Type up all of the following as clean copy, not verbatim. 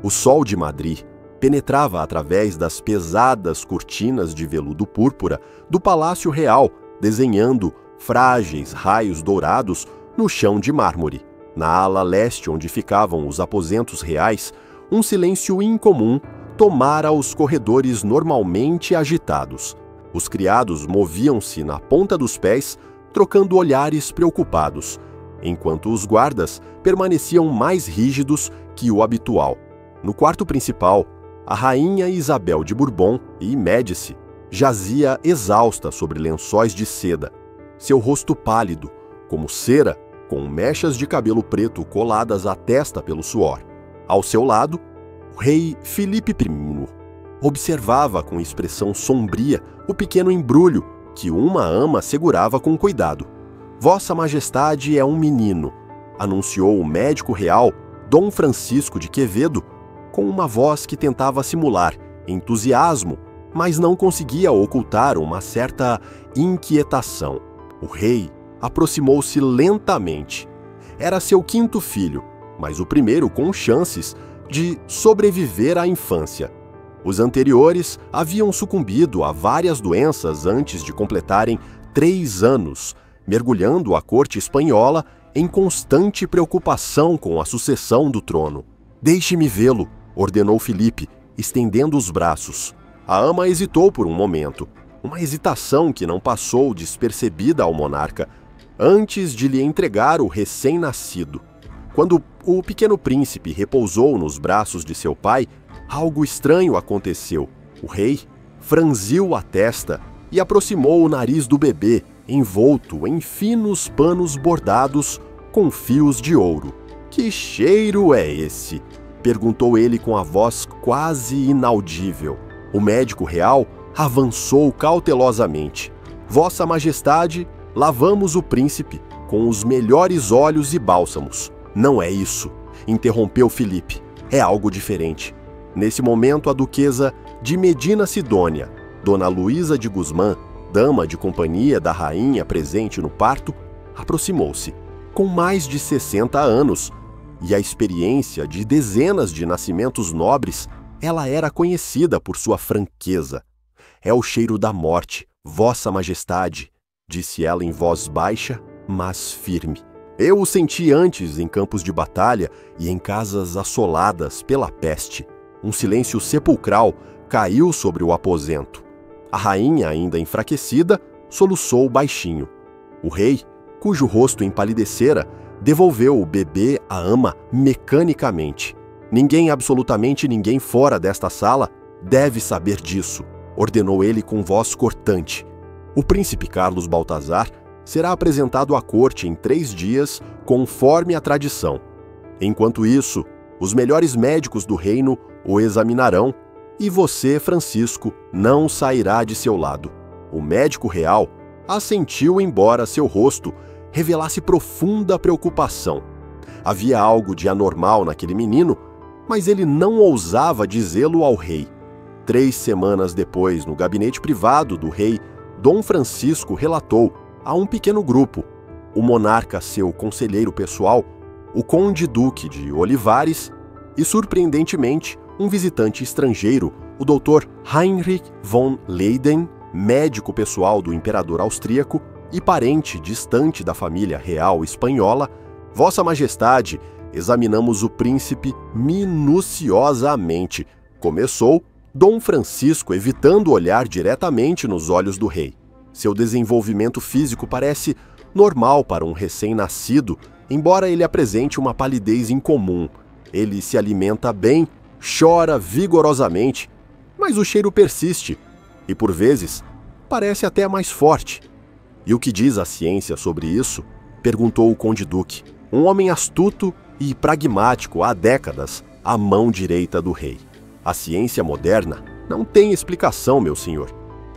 O sol de Madrid penetrava através das pesadas cortinas de veludo púrpura do Palácio Real, desenhando frágeis raios dourados no chão de mármore. Na ala leste, onde ficavam os aposentos reais, um silêncio incomum tomara os corredores normalmente agitados. Os criados moviam-se na ponta dos pés, trocando olhares preocupados, enquanto os guardas permaneciam mais rígidos que o habitual. No quarto principal, a rainha Isabel de Bourbon e Médici jazia exausta sobre lençóis de seda, seu rosto pálido, como cera, com mechas de cabelo preto coladas à testa pelo suor. Ao seu lado, o rei Filipe I observava com expressão sombria o pequeno embrulho que uma ama segurava com cuidado. Vossa Majestade é um menino, anunciou o médico real Dom Francisco de Quevedo, com uma voz que tentava simular entusiasmo, mas não conseguia ocultar uma certa inquietação. O rei aproximou-se lentamente. Era seu quinto filho, mas o primeiro com chances de sobreviver à infância. Os anteriores haviam sucumbido a várias doenças antes de completarem 3 anos, mergulhando a corte espanhola em constante preocupação com a sucessão do trono. "Deixe-me vê-lo", ordenou Filipe, estendendo os braços. A ama hesitou por um momento, uma hesitação que não passou despercebida ao monarca, antes de lhe entregar o recém-nascido. Quando o pequeno príncipe repousou nos braços de seu pai, algo estranho aconteceu. O rei franziu a testa e aproximou o nariz do bebê, envolto em finos panos bordados com fios de ouro. "Que cheiro é esse?" perguntou ele com a voz quase inaudível. O médico real avançou cautelosamente. "Vossa Majestade, lavamos o príncipe com os melhores óleos e bálsamos." "Não é isso", interrompeu Filipe. "É algo diferente." Nesse momento, a duquesa de Medina Sidônia, Dona Luísa de Guzmán, dama de companhia da rainha presente no parto, aproximou-se. Com mais de 60 anos e a experiência de dezenas de nascimentos nobres, ela era conhecida por sua franqueza. "É o cheiro da morte, Vossa Majestade", disse ela em voz baixa, mas firme. "Eu o senti antes em campos de batalha e em casas assoladas pela peste." Um silêncio sepulcral caiu sobre o aposento. A rainha, ainda enfraquecida, soluçou baixinho. O rei, cujo rosto empalidecera, devolveu o bebê à ama mecanicamente. "Ninguém, absolutamente ninguém fora desta sala, deve saber disso", ordenou ele com voz cortante. "O príncipe Carlos Baltazar será apresentado à corte em 3 dias, conforme a tradição. Enquanto isso, os melhores médicos do reino o examinarão e você, Francisco, não sairá de seu lado." O médico real assentiu, embora seu rosto revelasse profunda preocupação. Havia algo de anormal naquele menino, mas ele não ousava dizê-lo ao rei. 3 semanas depois, no gabinete privado do rei, Dom Francisco relatou a um pequeno grupo, o monarca, seu conselheiro pessoal, o conde-duque de Olivares e, surpreendentemente, um visitante estrangeiro, o Dr. Heinrich von Leyden, médico pessoal do imperador austríaco e parente distante da família real espanhola. "Vossa Majestade, examinamos o príncipe minuciosamente", começou Dom Francisco, evitando olhar diretamente nos olhos do rei. "Seu desenvolvimento físico parece normal para um recém-nascido, embora ele apresente uma palidez incomum. Ele se alimenta bem, chora vigorosamente, mas o cheiro persiste e, por vezes, parece até mais forte." "E o que diz a ciência sobre isso?" perguntou o conde-duque, um homem astuto e pragmático há décadas, à mão direita do rei. "A ciência moderna não tem explicação, meu senhor",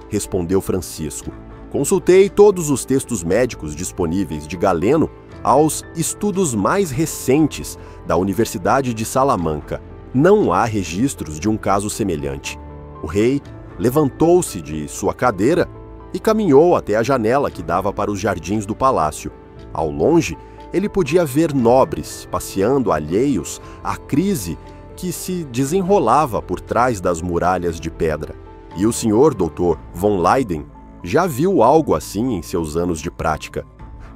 respondeu Francisco. "Consultei todos os textos médicos disponíveis de Galeno aos estudos mais recentes da Universidade de Salamanca. Não há registros de um caso semelhante." O rei levantou-se de sua cadeira e caminhou até a janela que dava para os jardins do palácio. Ao longe, ele podia ver nobres passeando alheios à crise que se desenrolava por trás das muralhas de pedra. E o Sr. Dr. von Leyden já viu algo assim em seus anos de prática?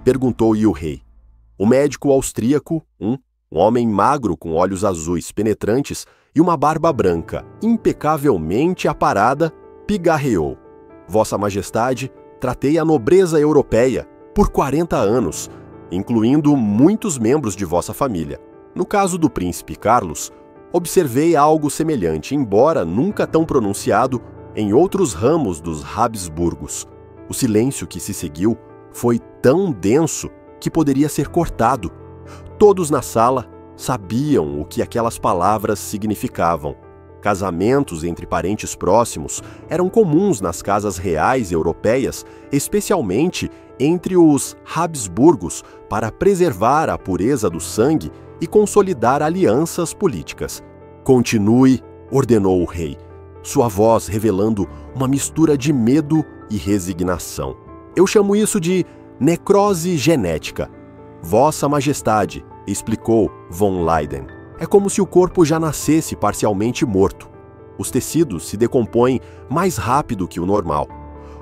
Perguntou-lhe o rei. O médico austríaco, um homem magro com olhos azuis penetrantes e uma barba branca, impecavelmente aparada, pigarreou. Vossa Majestade, tratei a nobreza europeia por 40 anos, incluindo muitos membros de vossa família. No caso do príncipe Carlos, observei algo semelhante, embora nunca tão pronunciado, em outros ramos dos Habsburgos. O silêncio que se seguiu foi tão denso que poderia ser cortado. Todos na sala sabiam o que aquelas palavras significavam. Casamentos entre parentes próximos eram comuns nas casas reais europeias, especialmente entre os Habsburgos, para preservar a pureza do sangue e consolidar alianças políticas. Continue, ordenou o rei, sua voz revelando uma mistura de medo e resignação. Eu chamo isso de necrose genética. Vossa Majestade, explicou von Leyden, é como se o corpo já nascesse parcialmente morto. Os tecidos se decompõem mais rápido que o normal.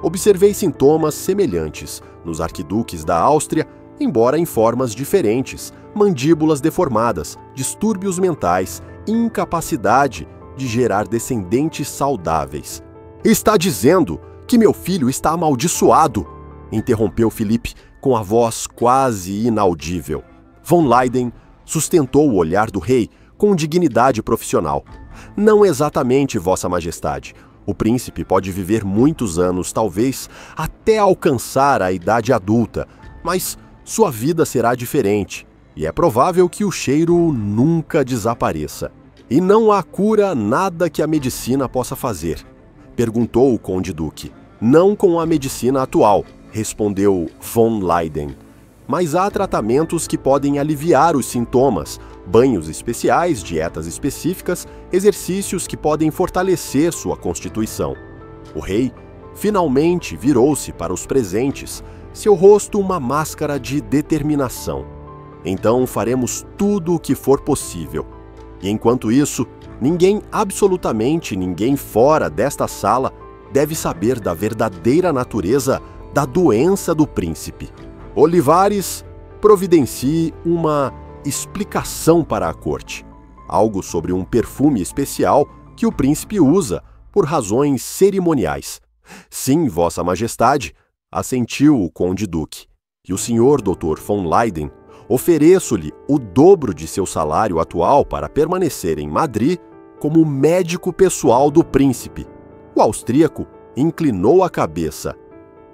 Observei sintomas semelhantes nos arquiduques da Áustria, embora em formas diferentes, mandíbulas deformadas, distúrbios mentais, incapacidade de gerar descendentes saudáveis. Está dizendo que meu filho está amaldiçoado, interrompeu Filipe com a voz quase inaudível. Von Leyden sustentou o olhar do rei com dignidade profissional. Não exatamente, Vossa Majestade. O príncipe pode viver muitos anos, talvez até alcançar a idade adulta, mas sua vida será diferente, e é provável que o cheiro nunca desapareça. E não há cura nada que a medicina possa fazer, perguntou o conde-duque. Não com a medicina atual, respondeu von Leyden. Mas há tratamentos que podem aliviar os sintomas, banhos especiais, dietas específicas, exercícios que podem fortalecer sua constituição. O rei finalmente virou-se para os presentes, seu rosto uma máscara de determinação. Então faremos tudo o que for possível. E enquanto isso, ninguém, absolutamente ninguém fora desta sala, deve saber da verdadeira natureza da doença do príncipe. Olivares, providencie uma explicação para a corte. Algo sobre um perfume especial que o príncipe usa por razões cerimoniais. Sim, Vossa Majestade, assentiu o conde-duque. E o Sr. Dr. von Leyden, ofereço-lhe o dobro de seu salário atual para permanecer em Madrid como médico pessoal do príncipe. O austríaco inclinou a cabeça.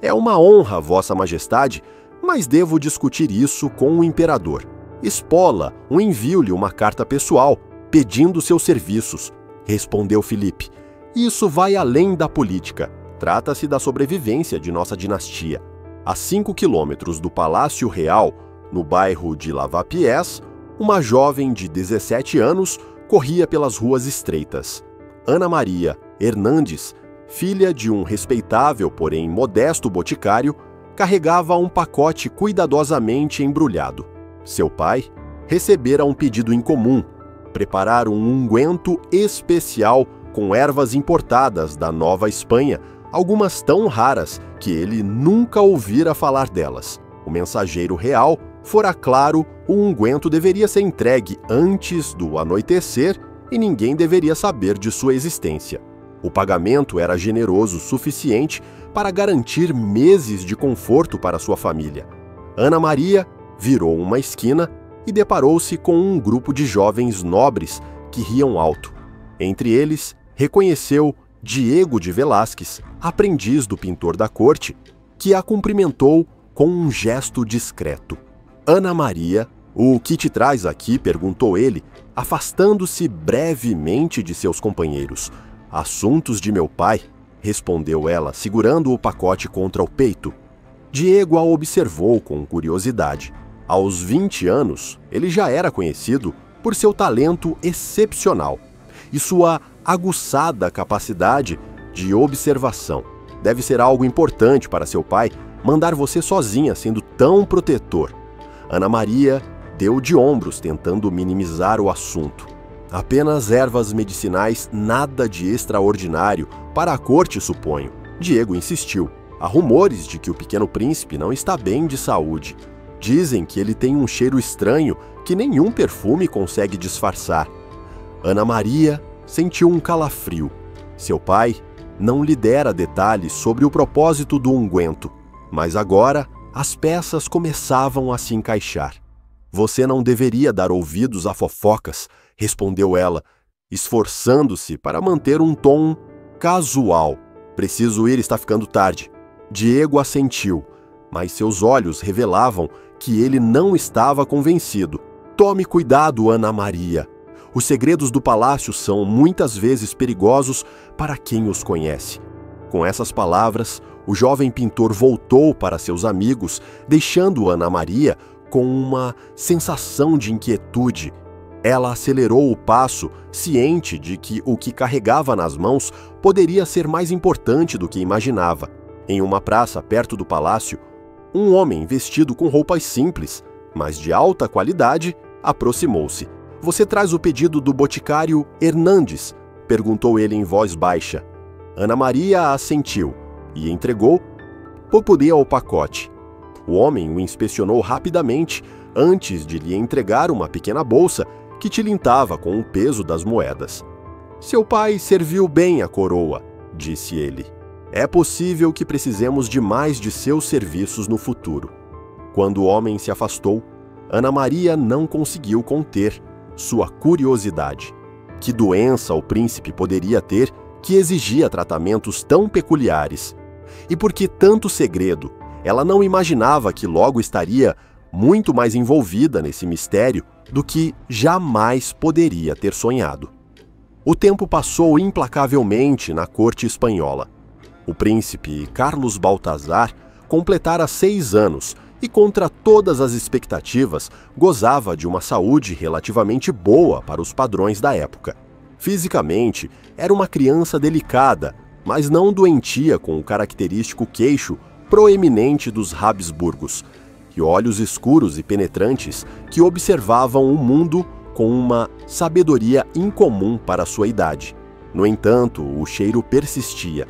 É uma honra, Vossa Majestade, mas devo discutir isso com o imperador. Espola, envio-lhe uma carta pessoal, pedindo seus serviços, respondeu Filipe. Isso vai além da política. Trata-se da sobrevivência de nossa dinastia. A 5 quilômetros do Palácio Real, no bairro de Lavapiés, uma jovem de 17 anos corria pelas ruas estreitas. Ana Maria Hernandes, filha de um respeitável, porém modesto boticário, carregava um pacote cuidadosamente embrulhado. Seu pai recebera um pedido incomum: preparar um unguento especial com ervas importadas da Nova Espanha, algumas tão raras que ele nunca ouvira falar delas. O mensageiro real fora claro, o unguento deveria ser entregue antes do anoitecer e ninguém deveria saber de sua existência. O pagamento era generoso o suficiente para garantir meses de conforto para sua família. Ana Maria virou uma esquina e deparou-se com um grupo de jovens nobres que riam alto. Entre eles, reconheceu Diego de Velázquez, aprendiz do pintor da corte, que a cumprimentou com um gesto discreto. Ana Maria, o que te traz aqui? Perguntou ele, afastando-se brevemente de seus companheiros. Assuntos de meu pai, respondeu ela, segurando o pacote contra o peito. Diego a observou com curiosidade. Aos 20 anos, ele já era conhecido por seu talento excepcional e sua aguçada capacidade de observação. Deve ser algo importante para seu pai mandar você sozinha, sendo tão protetor. Ana Maria deu de ombros, tentando minimizar o assunto. Apenas ervas medicinais, nada de extraordinário, para a corte, suponho. Diego insistiu. Há rumores de que o pequeno príncipe não está bem de saúde. Dizem que ele tem um cheiro estranho que nenhum perfume consegue disfarçar. Ana Maria sentiu um calafrio. Seu pai não lhe dera detalhes sobre o propósito do unguento, mas agora as peças começavam a se encaixar. Você não deveria dar ouvidos a fofocas, respondeu ela, esforçando-se para manter um tom casual. Preciso ir, está ficando tarde. Diego assentiu, mas seus olhos revelavam que ele não estava convencido. Tome cuidado, Ana Maria. Os segredos do palácio são muitas vezes perigosos para quem os conhece. Com essas palavras, o jovem pintor voltou para seus amigos, deixando Ana Maria com uma sensação de inquietude. Ela acelerou o passo, ciente de que o que carregava nas mãos poderia ser mais importante do que imaginava. Em uma praça perto do palácio, um homem vestido com roupas simples, mas de alta qualidade, aproximou-se. Você traz o pedido do boticário Hernandes? Perguntou ele em voz baixa. Ana Maria assentiu e entregou popurrí ao pacote. O homem o inspecionou rapidamente antes de lhe entregar uma pequena bolsa que tilintava com o peso das moedas. Seu pai serviu bem a coroa, disse ele. É possível que precisemos de mais de seus serviços no futuro. Quando o homem se afastou, Ana Maria não conseguiu conter sua curiosidade. Que doença o príncipe poderia ter que exigia tratamentos tão peculiares? E por que tanto segredo? Ela não imaginava que logo estaria muito mais envolvida nesse mistério do que jamais poderia ter sonhado. O tempo passou implacavelmente na corte espanhola. O príncipe Carlos Baltazar completara 6 anos e, contra todas as expectativas, gozava de uma saúde relativamente boa para os padrões da época. Fisicamente, era uma criança delicada, mas não doentia, com o característico queixo proeminente dos Habsburgos, e olhos escuros e penetrantes que observavam o mundo com uma sabedoria incomum para sua idade. No entanto, o cheiro persistia.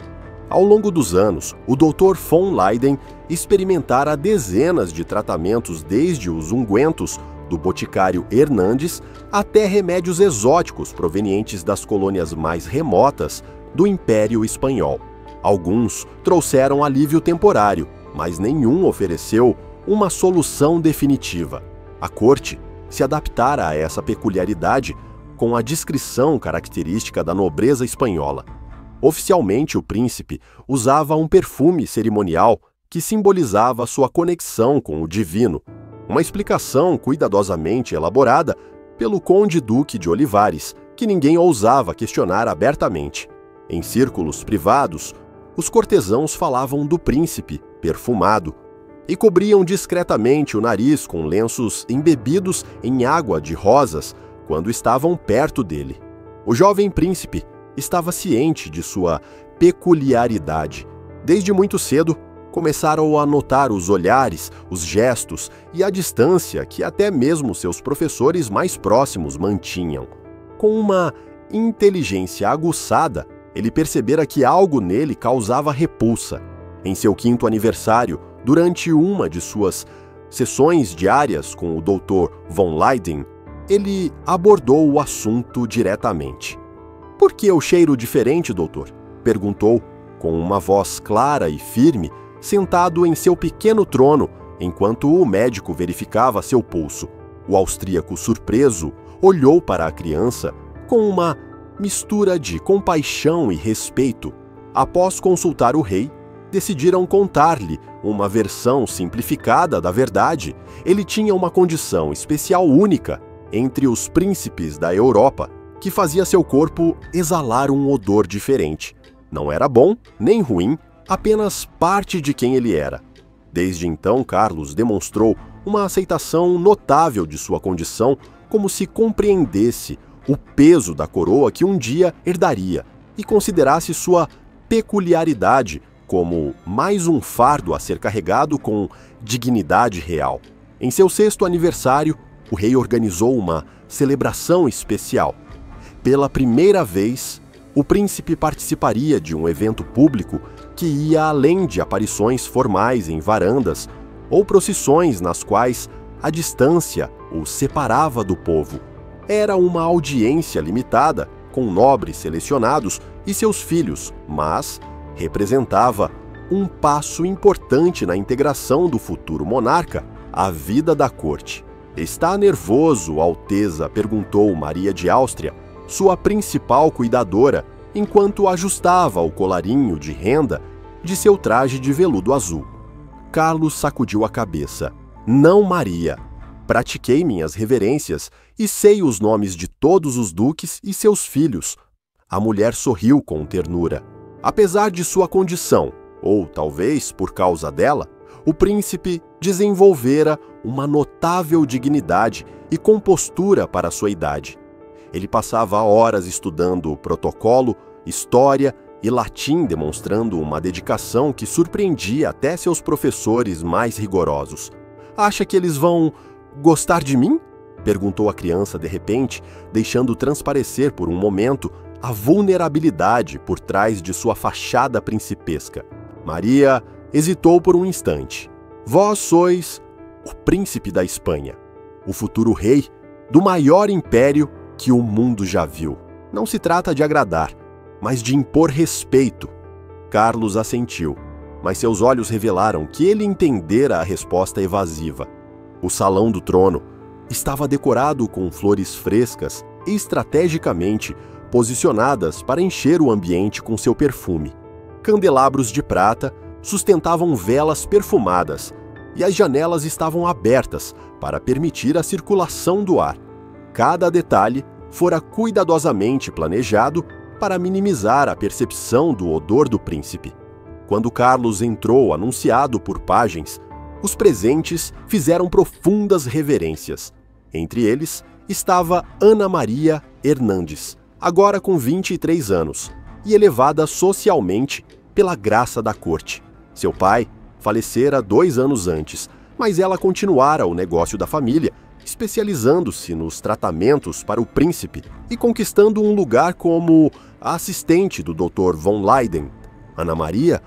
Ao longo dos anos, o Dr. von Leyden experimentara dezenas de tratamentos, desde os ungüentos do boticário Hernandes até remédios exóticos provenientes das colônias mais remotas do Império Espanhol. Alguns trouxeram alívio temporário, mas nenhum ofereceu uma solução definitiva. A corte se adaptara a essa peculiaridade com a discrição característica da nobreza espanhola. Oficialmente, o príncipe usava um perfume cerimonial que simbolizava sua conexão com o divino, uma explicação cuidadosamente elaborada pelo conde-duque de Olivares, que ninguém ousava questionar abertamente. Em círculos privados, os cortesãos falavam do príncipe perfumado e cobriam discretamente o nariz com lenços embebidos em água de rosas quando estavam perto dele. O jovem príncipe estava ciente de sua peculiaridade. Desde muito cedo, começaram a notar os olhares, os gestos e a distância que até mesmo seus professores mais próximos mantinham. Com uma inteligência aguçada, ele percebera que algo nele causava repulsa. Em seu 5º aniversário, durante uma de suas sessões diárias com o Dr. von Leyden, ele abordou o assunto diretamente. "Por que o cheiro diferente, doutor?" perguntou, com uma voz clara e firme, sentado em seu pequeno trono, enquanto o médico verificava seu pulso. O austríaco, surpreso, olhou para a criança com uma mistura de compaixão e respeito. Após consultar o rei, decidiram contar-lhe uma versão simplificada da verdade. Ele tinha uma condição especial única entre os príncipes da Europa, que fazia seu corpo exalar um odor diferente. Não era bom nem ruim, apenas parte de quem ele era. Desde então, Carlos demonstrou uma aceitação notável de sua condição, como se compreendesse o peso da coroa que um dia herdaria e considerasse sua peculiaridade como mais um fardo a ser carregado com dignidade real. Em seu 6º aniversário, o rei organizou uma celebração especial. Pela primeira vez, o príncipe participaria de um evento público que ia além de aparições formais em varandas ou procissões nas quais a distância o separava do povo. Era uma audiência limitada, com nobres selecionados e seus filhos, mas representava um passo importante na integração do futuro monarca à vida da corte. "Está nervoso, Alteza?", perguntou Maria de Áustria, sua principal cuidadora, enquanto ajustava o colarinho de renda de seu traje de veludo azul. Carlos sacudiu a cabeça. "Não, Maria. Pratiquei minhas reverências e sei os nomes de todos os duques e seus filhos." A mulher sorriu com ternura. Apesar de sua condição, ou talvez por causa dela, o príncipe desenvolvera uma notável dignidade e compostura para sua idade. Ele passava horas estudando protocolo, história e latim, demonstrando uma dedicação que surpreendia até seus professores mais rigorosos. "Acha que eles vão gostar de mim?", perguntou a criança de repente, deixando transparecer por um momento a vulnerabilidade por trás de sua fachada principesca. Maria hesitou por um instante. "Vós sois o príncipe da Espanha, o futuro rei do maior império que o mundo já viu. Não se trata de agradar, mas de impor respeito." Carlos assentiu, mas seus olhos revelaram que ele entendera a resposta evasiva. O salão do trono estava decorado com flores frescas estrategicamente posicionadas para encher o ambiente com seu perfume. Candelabros de prata sustentavam velas perfumadas e as janelas estavam abertas para permitir a circulação do ar. Cada detalhe fora cuidadosamente planejado para minimizar a percepção do odor do príncipe. Quando Carlos entrou, anunciado por pajens, os presentes fizeram profundas reverências. Entre eles estava Ana Maria Hernandes, agora com 23 anos, e elevada socialmente pela graça da corte. Seu pai falecera 2 anos antes, mas ela continuara o negócio da família, especializando-se nos tratamentos para o príncipe e conquistando um lugar como a assistente do Dr. von Leyden. Ana Maria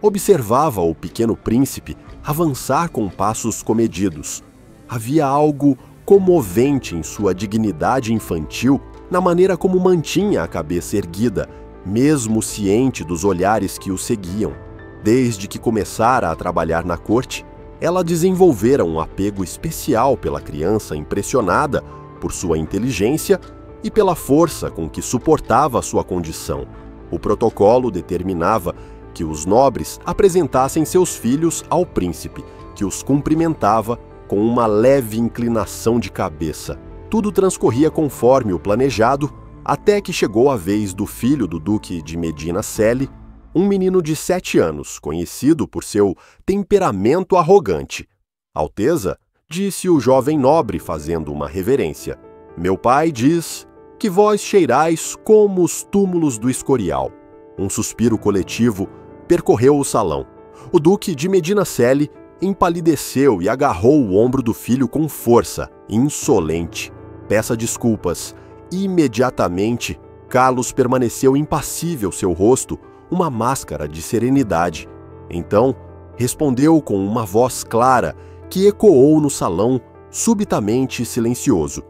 observava o pequeno príncipe avançar com passos comedidos. Havia algo comovente em sua dignidade infantil, na maneira como mantinha a cabeça erguida, mesmo ciente dos olhares que o seguiam. Desde que começara a trabalhar na corte, ela desenvolvera um apego especial pela criança, impressionada por sua inteligência e pela força com que suportava sua condição. O protocolo determinava que os nobres apresentassem seus filhos ao príncipe, que os cumprimentava com uma leve inclinação de cabeça. Tudo transcorria conforme o planejado, até que chegou a vez do filho do duque de Medina Celi, um menino de 7 anos, conhecido por seu temperamento arrogante. "Alteza", disse o jovem nobre fazendo uma reverência, "meu pai diz que vós cheirais como os túmulos do Escorial." Um suspiro coletivo percorreu o salão. O duque de Medina Celi empalideceu e agarrou o ombro do filho com força, insolente. "Peça desculpas." Imediatamente, Carlos permaneceu impassível, seu rosto uma máscara de serenidade. Então, respondeu com uma voz clara que ecoou no salão, subitamente silencioso: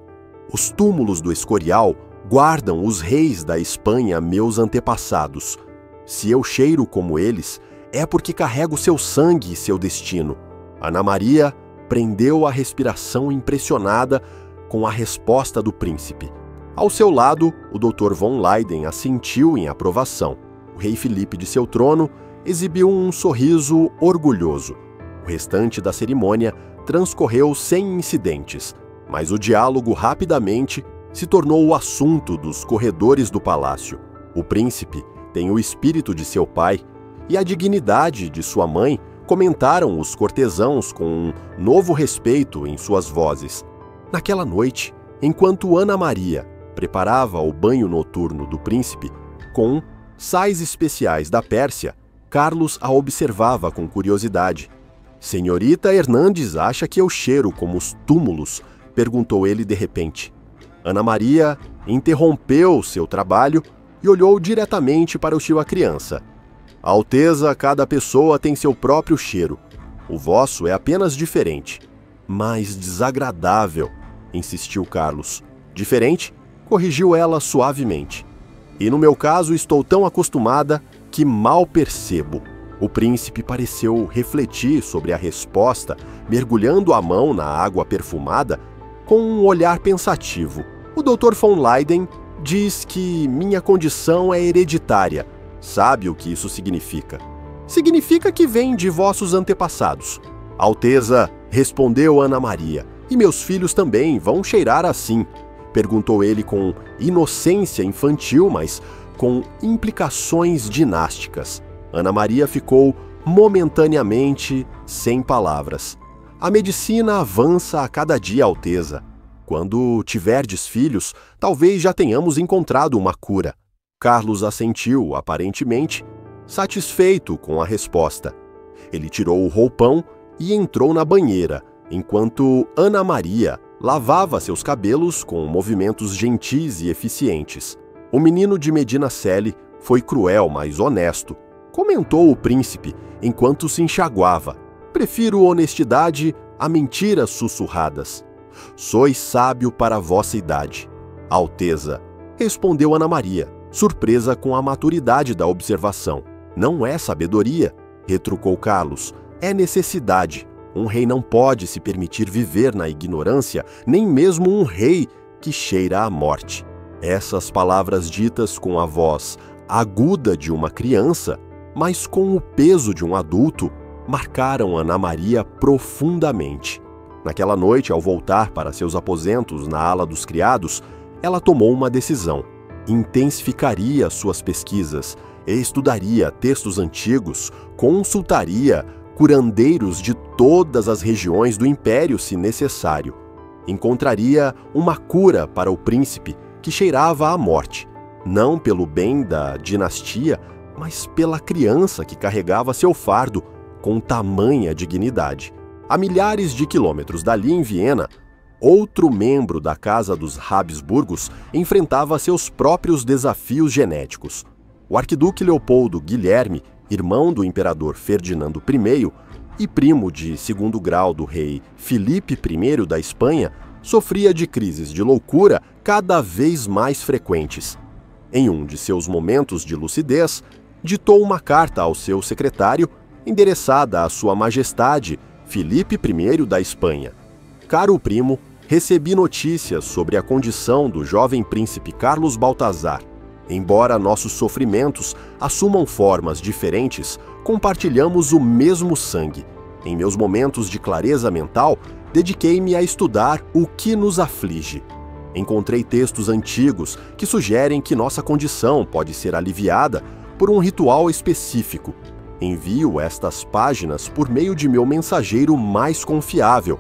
"Os túmulos do Escorial guardam os reis da Espanha, meus antepassados. Se eu cheiro como eles, é porque carrego seu sangue e seu destino." Ana Maria prendeu a respiração impressionada com a resposta do príncipe. Ao seu lado, o Dr. von Leyden assentiu em aprovação. O rei Felipe de seu trono exibiu um sorriso orgulhoso. O restante da cerimônia transcorreu sem incidentes, mas o diálogo rapidamente se tornou o assunto dos corredores do palácio. O príncipe tem o espírito de seu pai e a dignidade de sua mãe, comentaram os cortesãos com um novo respeito em suas vozes. Naquela noite, enquanto Ana Maria preparava o banho noturno do príncipe com sais especiais da Pérsia, Carlos a observava com curiosidade. "Senhorita Hernandes acha que eu cheiro como os túmulos?", perguntou ele de repente. Ana Maria interrompeu seu trabalho e olhou diretamente para o tio a criança. Alteza, cada pessoa tem seu próprio cheiro. O vosso é apenas diferente. Mais desagradável, insistiu Carlos. Diferente? Corrigiu ela suavemente. E no meu caso estou tão acostumada que mal percebo. O príncipe pareceu refletir sobre a resposta, mergulhando a mão na água perfumada com um olhar pensativo. O Dr. von Leyden diz que minha condição é hereditária. Sabe o que isso significa? Significa que vem de vossos antepassados. Alteza, respondeu Ana Maria, e meus filhos também vão cheirar assim, perguntou ele com inocência infantil, mas com implicações dinásticas. Ana Maria ficou momentaneamente sem palavras. A medicina avança a cada dia, Alteza. Quando tiverdes filhos, talvez já tenhamos encontrado uma cura. Carlos assentiu, aparentemente, satisfeito com a resposta. Ele tirou o roupão e entrou na banheira, enquanto Ana Maria lavava seus cabelos com movimentos gentis e eficientes. O menino de Medinaceli foi cruel, mas honesto, comentou o príncipe enquanto se enxaguava. Prefiro honestidade a mentiras sussurradas. Sois sábio para a vossa idade. Alteza, respondeu Ana Maria, surpresa com a maturidade da observação. Não é sabedoria, retrucou Carlos, é necessidade. Um rei não pode se permitir viver na ignorância, nem mesmo um rei que cheira à morte. Essas palavras ditas com a voz aguda de uma criança, mas com o peso de um adulto, marcaram Ana Maria profundamente. Naquela noite, ao voltar para seus aposentos na ala dos criados, ela tomou uma decisão. Intensificaria suas pesquisas, estudaria textos antigos, consultaria curandeiros de todas as regiões do império, se necessário. Encontraria uma cura para o príncipe que cheirava à morte, não pelo bem da dinastia, mas pela criança que carregava seu fardo com tamanha dignidade. A milhares de quilômetros dali, em Viena, outro membro da Casa dos Habsburgos enfrentava seus próprios desafios genéticos. O arquiduque Leopoldo Guilherme, irmão do imperador Ferdinando I e primo de segundo grau do rei Filipe I da Espanha, sofria de crises de loucura cada vez mais frequentes. Em um de seus momentos de lucidez, ditou uma carta ao seu secretário, endereçada à Sua Majestade Filipe I da Espanha. Caro primo, recebi notícias sobre a condição do jovem príncipe Carlos Baltazar. Embora nossos sofrimentos assumam formas diferentes, compartilhamos o mesmo sangue. Em meus momentos de clareza mental, dediquei-me a estudar o que nos aflige. Encontrei textos antigos que sugerem que nossa condição pode ser aliviada por um ritual específico. Envio estas páginas por meio de meu mensageiro mais confiável.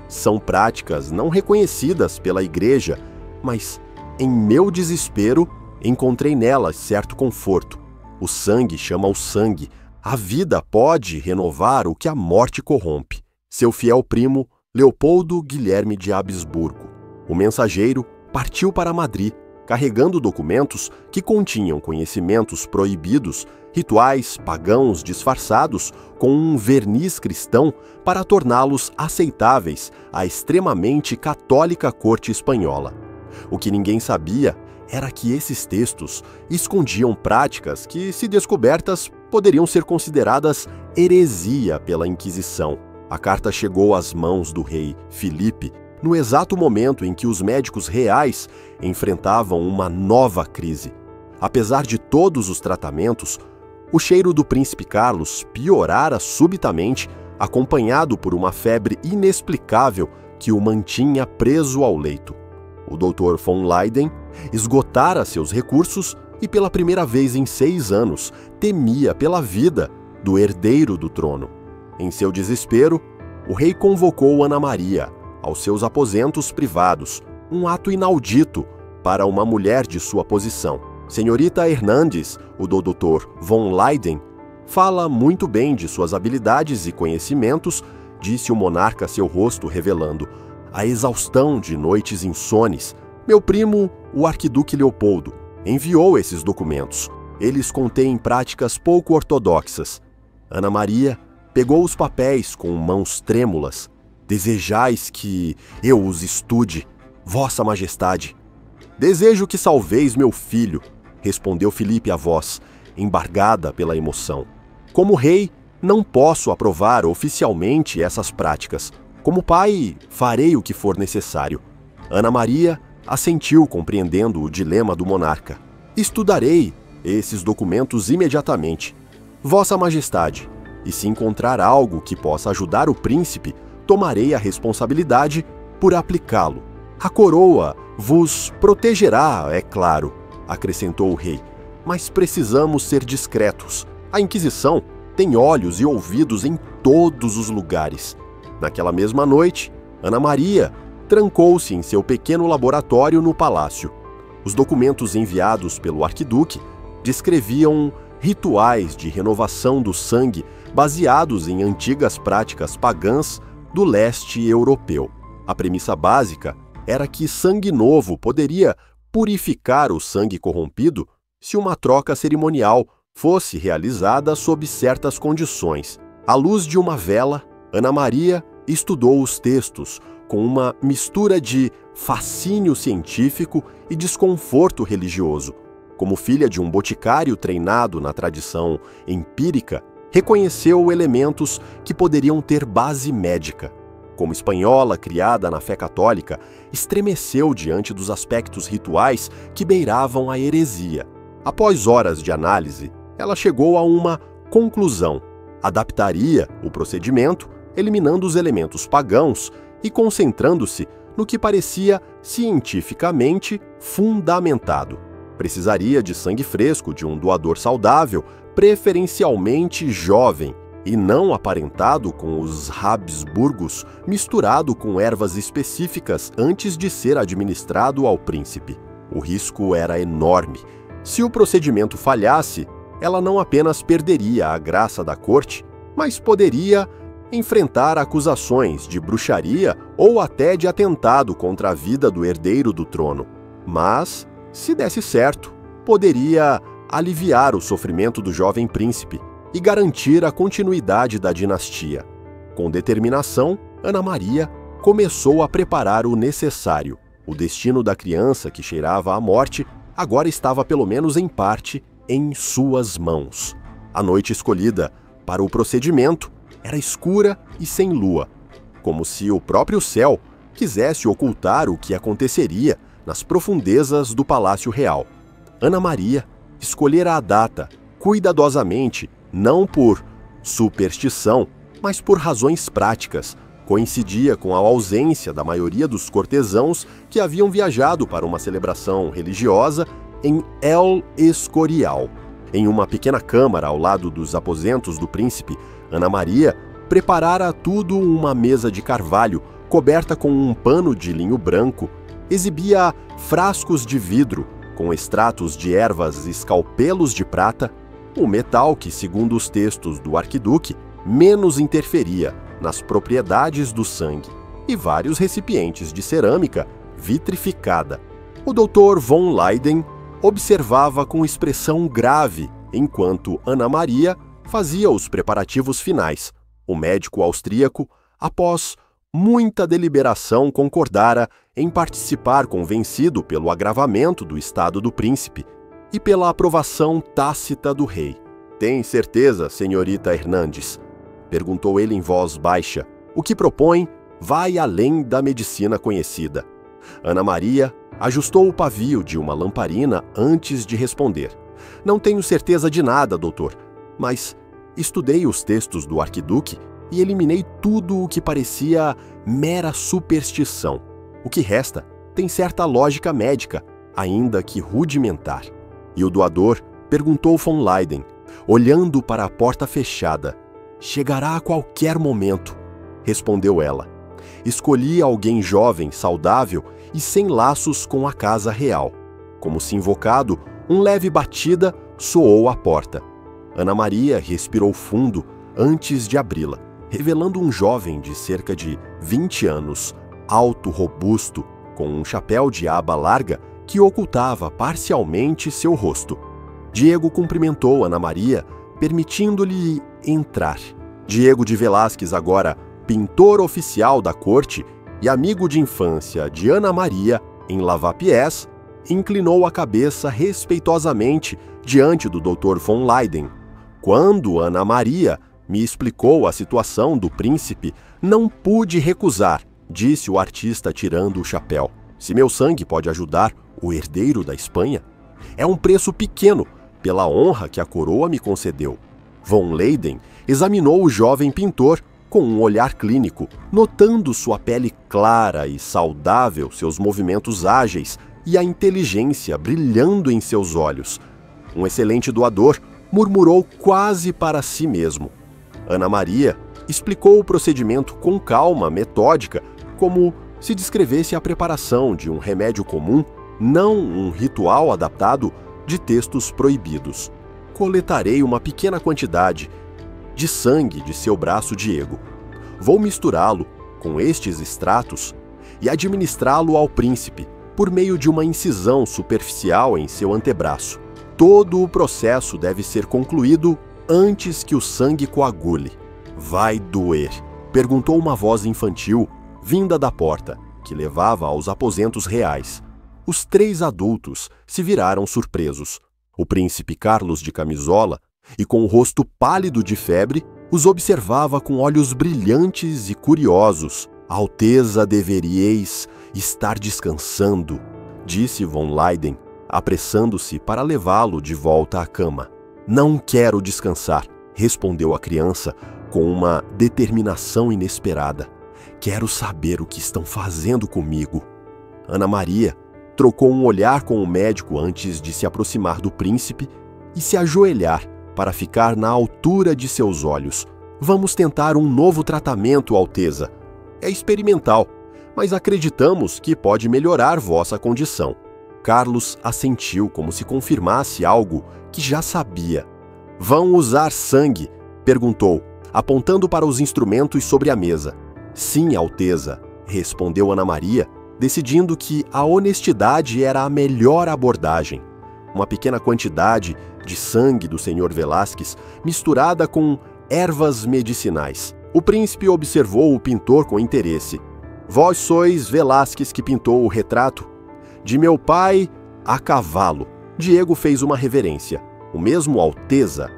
São práticas não reconhecidas pela Igreja, mas, em meu desespero, encontrei nelas certo conforto. O sangue chama o sangue. A vida pode renovar o que a morte corrompe. Seu fiel primo, Leopoldo Guilherme de Habsburgo. O mensageiro partiu para Madrid, carregando documentos que continham conhecimentos proibidos, rituais pagãos disfarçados com um verniz cristão para torná-los aceitáveis à extremamente católica corte espanhola. O que ninguém sabia era que esses textos escondiam práticas que, se descobertas, poderiam ser consideradas heresia pela Inquisição. A carta chegou às mãos do rei Filipe no exato momento em que os médicos reais enfrentavam uma nova crise. Apesar de todos os tratamentos, o cheiro do príncipe Carlos piorara subitamente, acompanhado por uma febre inexplicável que o mantinha preso ao leito. O Dr. von Leyden esgotara seus recursos e, pela primeira vez em 6 anos, temia pela vida do herdeiro do trono. Em seu desespero, o rei convocou Ana Maria aos seus aposentos privados, um ato inaudito para uma mulher de sua posição. Senhorita Hernandes, o do Dr. von Leyden, fala muito bem de suas habilidades e conhecimentos, disse o monarca, seu rosto revelando a exaustão de noites insones, Meu primo, o arquiduque Leopoldo, enviou esses documentos. Eles contêm práticas pouco ortodoxas. Ana Maria pegou os papéis com mãos trêmulas. Desejais que eu os estude, Vossa Majestade. Desejo que salveis meu filho, respondeu Filipe à voz, embargada pela emoção. Como rei, não posso aprovar oficialmente essas práticas. Como pai, farei o que for necessário. Ana Maria assentiu, compreendendo o dilema do monarca. Estudarei esses documentos imediatamente. Vossa Majestade, e se encontrar algo que possa ajudar o príncipe, tomarei a responsabilidade por aplicá-lo. A coroa vos protegerá, é claro, acrescentou o rei, mas precisamos ser discretos. A Inquisição tem olhos e ouvidos em todos os lugares. Naquela mesma noite, Ana Maria trancou-se em seu pequeno laboratório no palácio. Os documentos enviados pelo arquiduque descreviam rituais de renovação do sangue baseados em antigas práticas pagãs do leste europeu. A premissa básica era que sangue novo poderia purificar o sangue corrompido se uma troca cerimonial fosse realizada sob certas condições. À luz de uma vela, Ana Maria estudou os textos com uma mistura de fascínio científico e desconforto religioso. Como filha de um boticário treinado na tradição empírica, reconheceu elementos que poderiam ter base médica. Como espanhola criada na fé católica, estremeceu diante dos aspectos rituais que beiravam a heresia. Após horas de análise, ela chegou a uma conclusão. Adaptaria o procedimento, eliminando os elementos pagãos e concentrando-se no que parecia cientificamente fundamentado. Precisaria de sangue fresco de um doador saudável, preferencialmente jovem, e não aparentado com os Habsburgos, misturado com ervas específicas antes de ser administrado ao príncipe. O risco era enorme. Se o procedimento falhasse, ela não apenas perderia a graça da corte, mas poderia enfrentar acusações de bruxaria ou até de atentado contra a vida do herdeiro do trono. Mas, se desse certo, poderia aliviar o sofrimento do jovem príncipe e garantir a continuidade da dinastia. Com determinação, Ana Maria começou a preparar o necessário. O destino da criança que cheirava à morte agora estava, pelo menos em parte, em suas mãos. A noite escolhida para o procedimento era escura e sem lua, como se o próprio céu quisesse ocultar o que aconteceria nas profundezas do Palácio Real. Ana Maria escolhera a data cuidadosamente, não por superstição, mas por razões práticas. Coincidia com a ausência da maioria dos cortesãos que haviam viajado para uma celebração religiosa em El Escorial. Em uma pequena câmara ao lado dos aposentos do príncipe, Ana Maria preparara tudo uma mesa de carvalho coberta com um pano de linho branco. Exibia frascos de vidro com extratos de ervas e escalpelos de prata, o metal que, segundo os textos do arquiduque, menos interferia nas propriedades do sangue, e vários recipientes de cerâmica vitrificada. O Dr. von Leyden observava com expressão grave enquanto Ana Maria fazia os preparativos finais. O médico austríaco, após muita deliberação, concordara em participar, convencido pelo agravamento do estado do príncipe e pela aprovação tácita do rei. «Tem certeza, senhorita Hernandes?» perguntou ele em voz baixa. «O que propõe vai além da medicina conhecida». Ana Maria ajustou o pavio de uma lamparina antes de responder. «Não tenho certeza de nada, doutor, mas estudei os textos do arquiduque e eliminei tudo o que parecia mera superstição. O que resta tem certa lógica médica, ainda que rudimentar». E o doador perguntou von Leyden, olhando para a porta fechada. «Chegará a qualquer momento», respondeu ela. «Escolhi alguém jovem, saudável e sem laços com a casa real». Como se invocado, um leve batida soou à porta. Ana Maria respirou fundo antes de abri-la, revelando um jovem de cerca de 20 anos, alto, robusto, com um chapéu de aba larga que ocultava parcialmente seu rosto. Diego cumprimentou Ana Maria, permitindo-lhe entrar. Diego de Velázquez, agora pintor oficial da corte e amigo de infância de Ana Maria em Lavapiés, inclinou a cabeça respeitosamente diante do Dr. von Leyden. Quando Ana Maria me explicou a situação do príncipe, não pude recusar, disse o artista tirando o chapéu. Se meu sangue pode ajudar o herdeiro da Espanha, é um preço pequeno pela honra que a coroa me concedeu. Von Leyden examinou o jovem pintor com um olhar clínico, notando sua pele clara e saudável, seus movimentos ágeis e a inteligência brilhando em seus olhos. Um excelente doador, murmurou quase para si mesmo. Ana Maria explicou o procedimento com calma, metódica, como se descrevesse a preparação de um remédio comum, não um ritual adaptado de textos proibidos. Coletarei uma pequena quantidade de sangue de seu braço Diego. Vou misturá-lo com estes extratos e administrá-lo ao príncipe por meio de uma incisão superficial em seu antebraço. Todo o processo deve ser concluído antes que o sangue coagule. Vai doer? Perguntou uma voz infantil, vinda da porta, que levava aos aposentos reais. Os 3 adultos se viraram surpresos. O príncipe Carlos de camisola, e com o rosto pálido de febre, os observava com olhos brilhantes e curiosos. Alteza, deveríeis estar descansando, disse von Leyden, apressando-se para levá-lo de volta à cama. Não quero descansar, respondeu a criança com uma determinação inesperada. Quero saber o que estão fazendo comigo. Ana Maria trocou um olhar com o médico antes de se aproximar do príncipe e se ajoelhar para ficar na altura de seus olhos. Vamos tentar um novo tratamento, Alteza. É experimental, mas acreditamos que pode melhorar vossa condição. Carlos assentiu como se confirmasse algo que já sabia. Vão usar sangue? Perguntou, apontando para os instrumentos sobre a mesa. Sim, Alteza, respondeu Ana Maria, decidindo que a honestidade era a melhor abordagem. Uma pequena quantidade de sangue do Sr. Velázquez misturada com ervas medicinais. O príncipe observou o pintor com interesse. Vós sois Velázquez que pintou o retrato? De meu pai a cavalo. Diego fez uma reverência. O mesmo Alteza?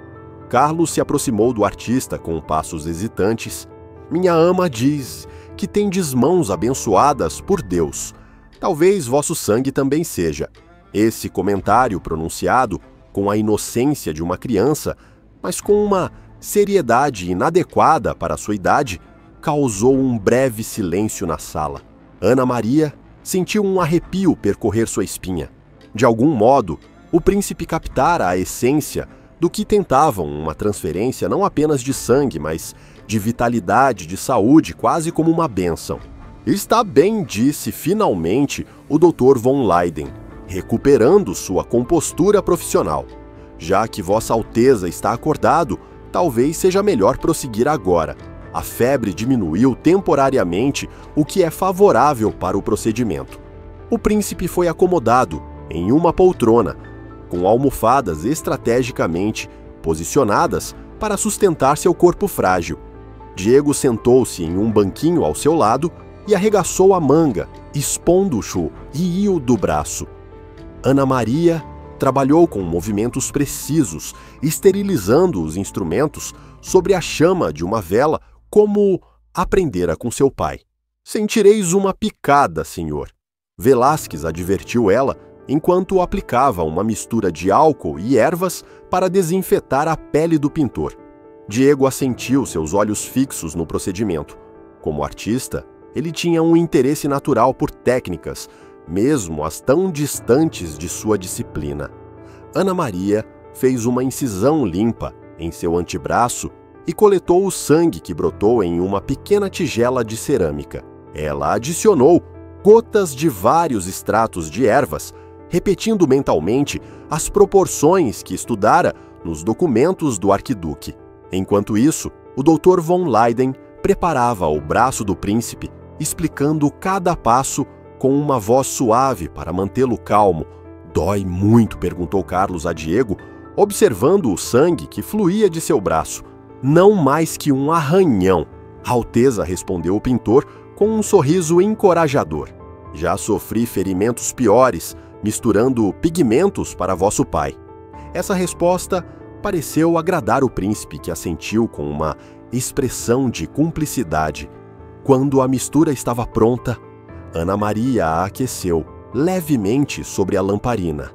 Carlos se aproximou do artista com passos hesitantes. Minha ama diz que tendes mãos abençoadas por Deus. Talvez vosso sangue também seja. Esse comentário pronunciado com a inocência de uma criança, mas com uma seriedade inadequada para sua idade, causou um breve silêncio na sala. Ana Maria sentiu um arrepio percorrer sua espinha. De algum modo, o príncipe captara a essência do que tentavam, uma transferência não apenas de sangue, mas de vitalidade, de saúde, quase como uma bênção. Está bem, disse finalmente o Dr. von Leyden, recuperando sua compostura profissional. Já que Vossa Alteza está acordado, talvez seja melhor prosseguir agora. A febre diminuiu temporariamente, o que é favorável para o procedimento. O príncipe foi acomodado em uma poltrona, com almofadas estrategicamente posicionadas para sustentar seu corpo frágil. Diego sentou-se em um banquinho ao seu lado e arregaçou a manga, expondo-o rio do braço. Ana Maria trabalhou com movimentos precisos, esterilizando os instrumentos sobre a chama de uma vela, como aprendera com seu pai. Sentireis uma picada, senhor. Velázquez advertiu ela enquanto aplicava uma mistura de álcool e ervas para desinfetar a pele do pintor. Diego assentiu, seus olhos fixos no procedimento. Como artista, ele tinha um interesse natural por técnicas, mesmo as tão distantes de sua disciplina. Ana Maria fez uma incisão limpa em seu antebraço e coletou o sangue que brotou em uma pequena tigela de cerâmica. Ela adicionou gotas de vários extratos de ervas, repetindo mentalmente as proporções que estudara nos documentos do arquiduque. Enquanto isso, o Dr. von Leyden preparava o braço do príncipe, explicando cada passo com uma voz suave para mantê-lo calmo. Dói muito? Perguntou Carlos a Diego, observando o sangue que fluía de seu braço. Não mais que um arranhão, Alteza, respondeu o pintor com um sorriso encorajador. Já sofri ferimentos piores, misturando pigmentos para vosso pai. Essa resposta pareceu agradar o príncipe, que assentiu com uma expressão de cumplicidade. Quando a mistura estava pronta, Ana Maria a aqueceu levemente sobre a lamparina.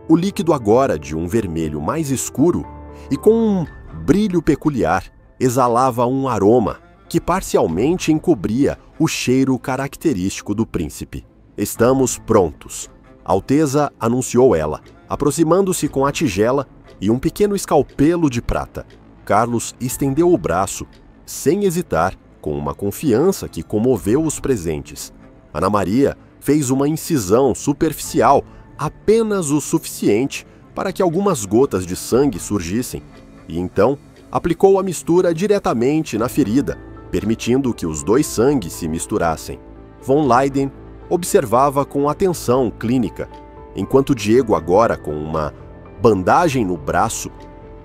O líquido, agora de um vermelho mais escuro e com um brilho peculiar, exalava um aroma que parcialmente encobria o cheiro característico do príncipe. Estamos prontos, Alteza, anunciou ela, aproximando-se com a tigela e um pequeno escalpelo de prata. Carlos estendeu o braço, sem hesitar, com uma confiança que comoveu os presentes. Ana Maria fez uma incisão superficial, apenas o suficiente para que algumas gotas de sangue surgissem, e então aplicou a mistura diretamente na ferida, permitindo que os dois sangues se misturassem. Von Leyden observava com atenção clínica, enquanto Diego, agora com uma bandagem no braço,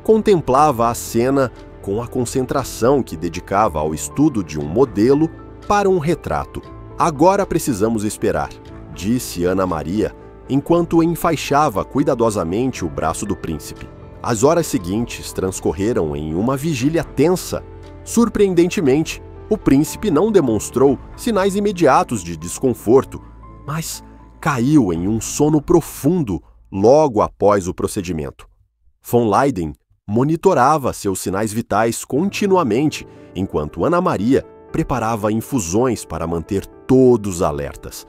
contemplava a cena com a concentração que dedicava ao estudo de um modelo para um retrato. Agora precisamos esperar, disse Ana Maria, enquanto enfaixava cuidadosamente o braço do príncipe. As horas seguintes transcorreram em uma vigília tensa. Surpreendentemente, o príncipe não demonstrou sinais imediatos de desconforto, mas caiu em um sono profundo logo após o procedimento. Von Leyden monitorava seus sinais vitais continuamente, enquanto Ana Maria preparava infusões para manter todos alertas.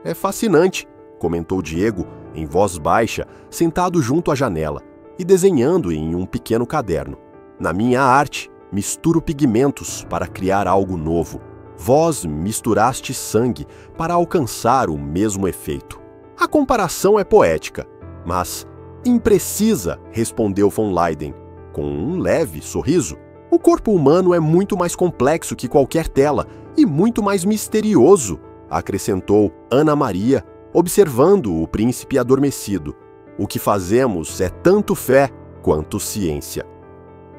É fascinante, comentou Diego, em voz baixa, sentado junto à janela e desenhando em um pequeno caderno. Na minha arte, misturo pigmentos para criar algo novo. Vós misturaste sangue para alcançar o mesmo efeito. A comparação é poética, mas imprecisa, respondeu von Leyden, com um leve sorriso. O corpo humano é muito mais complexo que qualquer tela e muito mais misterioso, acrescentou Ana Maria, observando o príncipe adormecido. O que fazemos é tanto fé quanto ciência.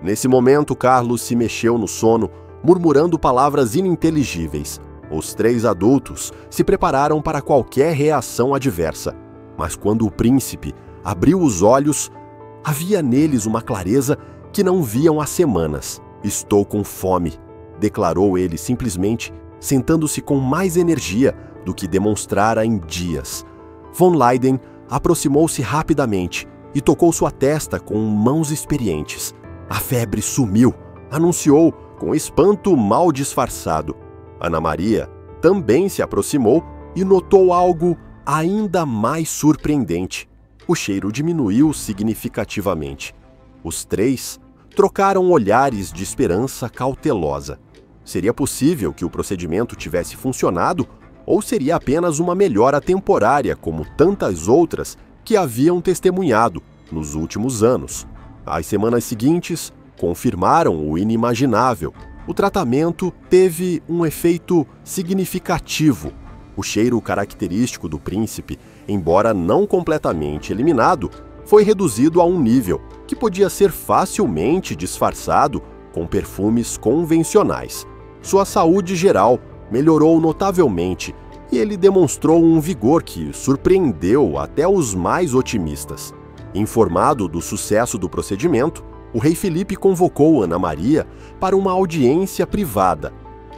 Nesse momento, Carlos se mexeu no sono, murmurando palavras ininteligíveis. Os três adultos se prepararam para qualquer reação adversa. Mas quando o príncipe abriu os olhos, havia neles uma clareza que não viam há semanas. Estou com fome, declarou ele simplesmente, sentando-se com mais energia do que demonstrara em dias. Von Leyden aproximou-se rapidamente e tocou sua testa com mãos experientes. A febre sumiu, anunciou com espanto mal disfarçado. Ana Maria também se aproximou e notou algo ainda mais surpreendente. O cheiro diminuiu significativamente. Os três trocaram olhares de esperança cautelosa. Seria possível que o procedimento tivesse funcionado ou seria apenas uma melhora temporária, como tantas outras que haviam testemunhado nos últimos anos? As semanas seguintes confirmaram o inimaginável. O tratamento teve um efeito significativo. O cheiro característico do príncipe, embora não completamente eliminado, foi reduzido a um nível que podia ser facilmente disfarçado com perfumes convencionais. Sua saúde geral melhorou notavelmente e ele demonstrou um vigor que surpreendeu até os mais otimistas. Informado do sucesso do procedimento, o rei Felipe convocou Ana Maria para uma audiência privada.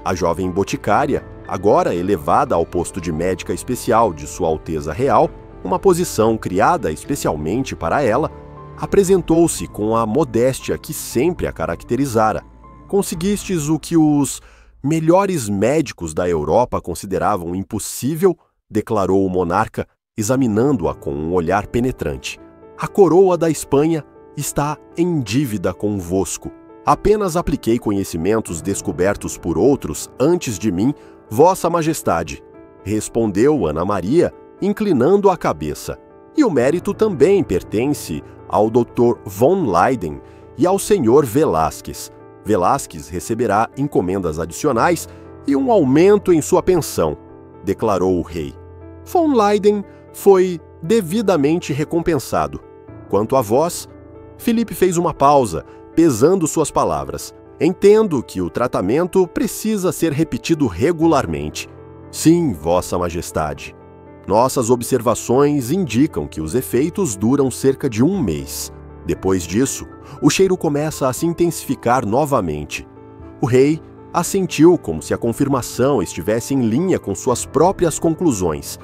A jovem boticária, agora elevada ao posto de médica especial de Sua Alteza Real, uma posição criada especialmente para ela, apresentou-se com a modéstia que sempre a caracterizara. Conseguistes o que os melhores médicos da Europa consideravam impossível, declarou o monarca, examinando-a com um olhar penetrante. A coroa da Espanha está em dívida convosco. Apenas apliquei conhecimentos descobertos por outros antes de mim, Vossa Majestade, respondeu Ana Maria, inclinando a cabeça. E o mérito também pertence ao Dr. von Leyden e ao Sr. Velázquez. Velázquez receberá encomendas adicionais e um aumento em sua pensão, declarou o rei. Von Leyden foi devidamente recompensado. Quanto a vós, Filipe fez uma pausa, pesando suas palavras. Entendo que o tratamento precisa ser repetido regularmente. Sim, Vossa Majestade. Nossas observações indicam que os efeitos duram cerca de 1 mês. Depois disso, o cheiro começa a se intensificar novamente. O rei assentiu como se a confirmação estivesse em linha com suas próprias conclusões.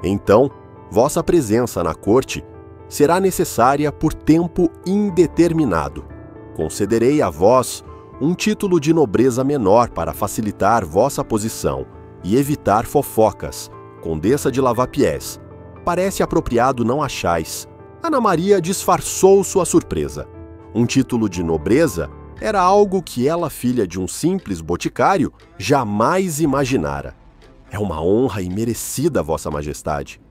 Então, vossa presença na corte será necessária por tempo indeterminado. Concederei a vós um título de nobreza menor para facilitar vossa posição e evitar fofocas. Condessa de Lavapiés. Parece apropriado, não achais? Ana Maria disfarçou sua surpresa. Um título de nobreza era algo que ela, filha de um simples boticário, jamais imaginara. É uma honra imerecida, Vossa Majestade.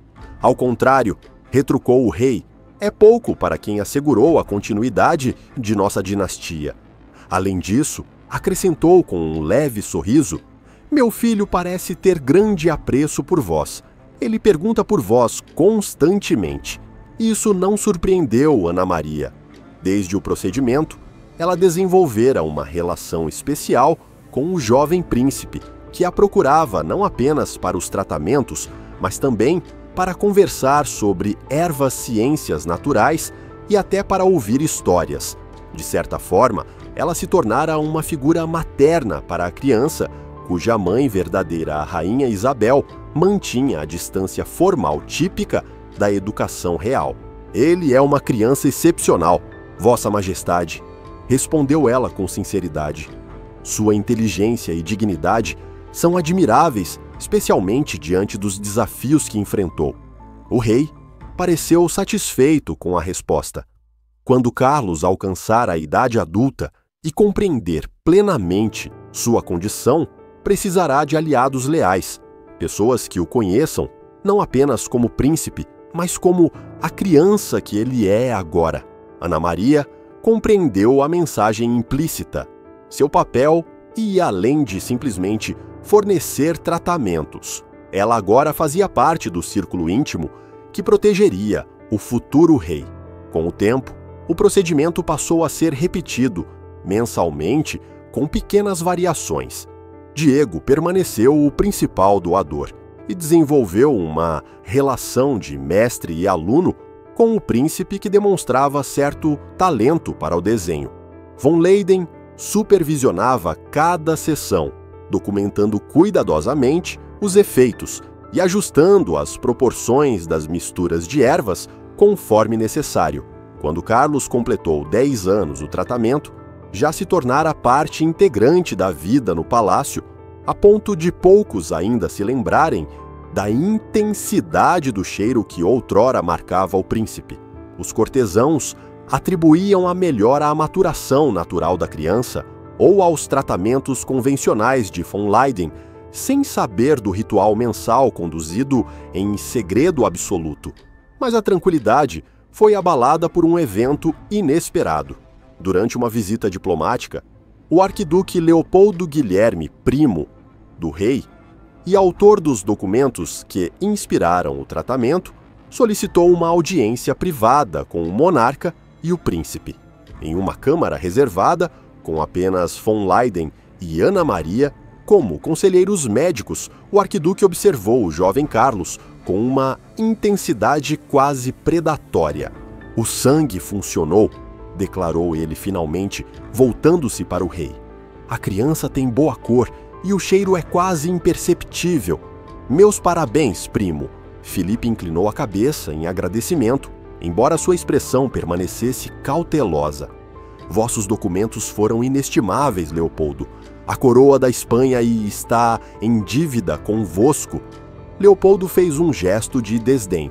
Ao contrário, retrucou o rei, é pouco para quem assegurou a continuidade de nossa dinastia. Além disso, acrescentou com um leve sorriso, meu filho parece ter grande apreço por vós. Ele pergunta por vós constantemente. Isso não surpreendeu Ana Maria. Desde o procedimento, ela desenvolvera uma relação especial com o jovem príncipe, que a procurava não apenas para os tratamentos, mas também para conversar sobre ervas ciências naturais e até para ouvir histórias. De certa forma, ela se tornara uma figura materna para a criança, cuja mãe verdadeira, a rainha Isabel, mantinha a distância formal típica da educação real. Ele é uma criança excepcional, Vossa Majestade, respondeu ela com sinceridade. Sua inteligência e dignidade são admiráveis, especialmente diante dos desafios que enfrentou. O rei pareceu satisfeito com a resposta. Quando Carlos alcançar a idade adulta e compreender plenamente sua condição, precisará de aliados leais, pessoas que o conheçam não apenas como príncipe, mas como a criança que ele é agora. Ana Maria compreendeu a mensagem implícita. Seu papel ia além de simplesmente fornecer tratamentos. Ela agora fazia parte do círculo íntimo que protegeria o futuro rei. Com o tempo, o procedimento passou a ser repetido mensalmente com pequenas variações. Diego permaneceu o principal doador e desenvolveu uma relação de mestre e aluno com o príncipe que demonstrava certo talento para o desenho. Von Leyden supervisionava cada sessão, documentando cuidadosamente os efeitos e ajustando as proporções das misturas de ervas conforme necessário. Quando Carlos completou 10 anos o tratamento, já se tornara parte integrante da vida no palácio, a ponto de poucos ainda se lembrarem da intensidade do cheiro que outrora marcava o príncipe. Os cortesãos atribuíam a melhora à maturação natural da criança ou aos tratamentos convencionais de Von Leyden, sem saber do ritual mensal conduzido em segredo absoluto. Mas a tranquilidade foi abalada por um evento inesperado. Durante uma visita diplomática, o arquiduque Leopoldo Guilherme, primo do rei e autor dos documentos que inspiraram o tratamento, solicitou uma audiência privada com o monarca e o príncipe. Em uma câmara reservada, com apenas Von Leyden e Ana Maria como conselheiros médicos, o arquiduque observou o jovem Carlos com uma intensidade quase predatória. O sangue funcionou, declarou ele finalmente, voltando-se para o rei. A criança tem boa cor e o cheiro é quase imperceptível. Meus parabéns, primo. Filipe inclinou a cabeça em agradecimento, embora sua expressão permanecesse cautelosa. Vossos documentos foram inestimáveis, Leopoldo. A coroa da Espanha está em dívida convosco. Leopoldo fez um gesto de desdém.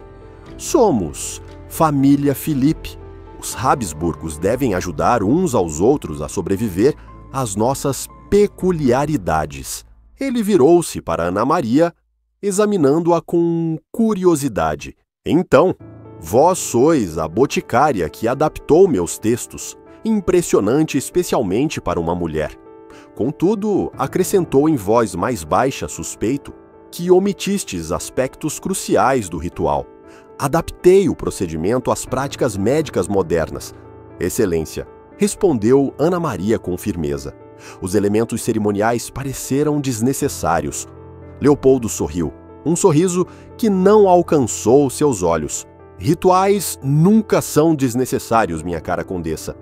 Somos família Filipe. Os Habsburgos devem ajudar uns aos outros a sobreviver às nossas peculiaridades. Ele virou-se para Ana Maria, examinando-a com curiosidade. Então, vós sois a boticária que adaptou meus textos, impressionante especialmente para uma mulher. Contudo, acrescentou em voz mais baixa suspeito, que omitistes aspectos cruciais do ritual. Adaptei o procedimento às práticas médicas modernas. Excelência, respondeu Ana Maria com firmeza. Os elementos cerimoniais pareceram desnecessários. Leopoldo sorriu, um sorriso que não alcançou seus olhos. Rituais nunca são desnecessários, minha cara condessa.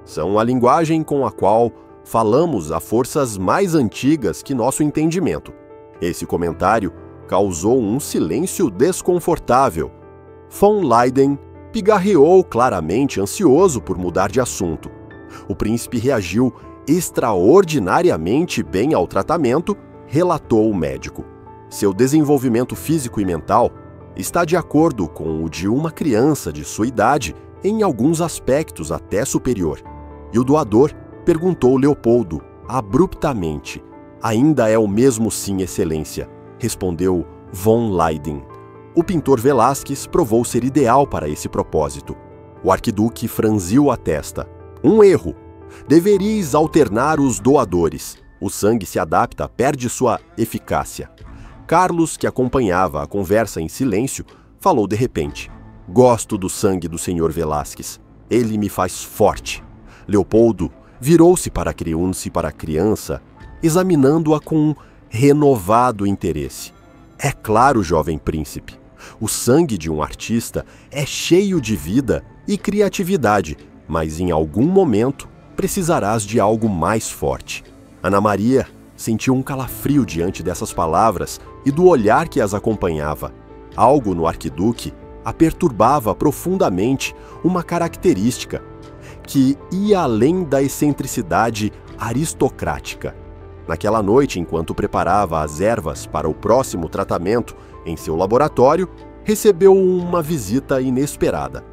São a linguagem com a qual falamos a forças mais antigas que nosso entendimento. Esse comentário causou um silêncio desconfortável. Von Leyden pigarreou claramente, ansioso por mudar de assunto. O príncipe reagiu extraordinariamente bem ao tratamento, relatou o médico. Seu desenvolvimento físico e mental está de acordo com o de uma criança de sua idade, em alguns aspectos até superior. E o doador perguntou Leopoldo, abruptamente. Ainda é o mesmo sim, excelência, respondeu Von Leyden. O pintor Velázquez provou ser ideal para esse propósito. O arquiduque franziu a testa. Um erro. Deveríeis alternar os doadores. O sangue se adapta, perde sua eficácia. Carlos, que acompanhava a conversa em silêncio, falou de repente. Gosto do sangue do senhor Velázquez. Ele me faz forte. Leopoldo virou-se para a criança, examinando-a com renovado interesse. É claro, jovem príncipe, o sangue de um artista é cheio de vida e criatividade, mas em algum momento precisarás de algo mais forte. Ana Maria sentiu um calafrio diante dessas palavras e do olhar que as acompanhava. Algo no arquiduque a perturbava profundamente, uma característica que ia além da excentricidade aristocrática. Naquela noite, enquanto preparava as ervas para o próximo tratamento em seu laboratório, recebeu uma visita inesperada.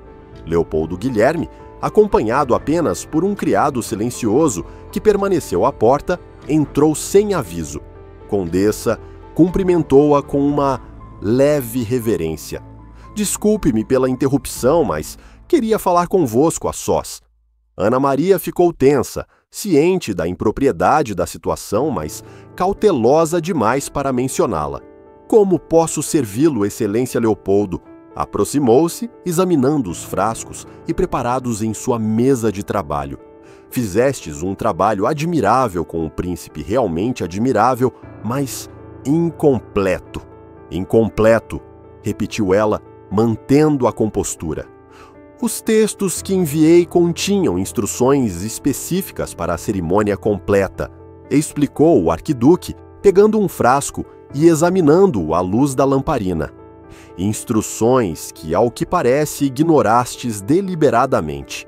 Leopoldo Guilherme, acompanhado apenas por um criado silencioso que permaneceu à porta, entrou sem aviso. Condessa cumprimentou-a com uma leve reverência. Desculpe-me pela interrupção, mas queria falar convosco a sós. Ana Maria ficou tensa, ciente da impropriedade da situação, mas cautelosa demais para mencioná-la. Como posso servi-lo, excelência Leopoldo? Aproximou-se, examinando os frascos e preparados em sua mesa de trabalho. Fizestes um trabalho admirável com o príncipe, realmente admirável, mas incompleto. Incompleto, repetiu ela, mantendo a compostura. Os textos que enviei continham instruções específicas para a cerimônia completa, explicou o arquiduque, pegando um frasco e examinando-o à luz da lamparina. Instruções que, ao que parece, ignorastes deliberadamente.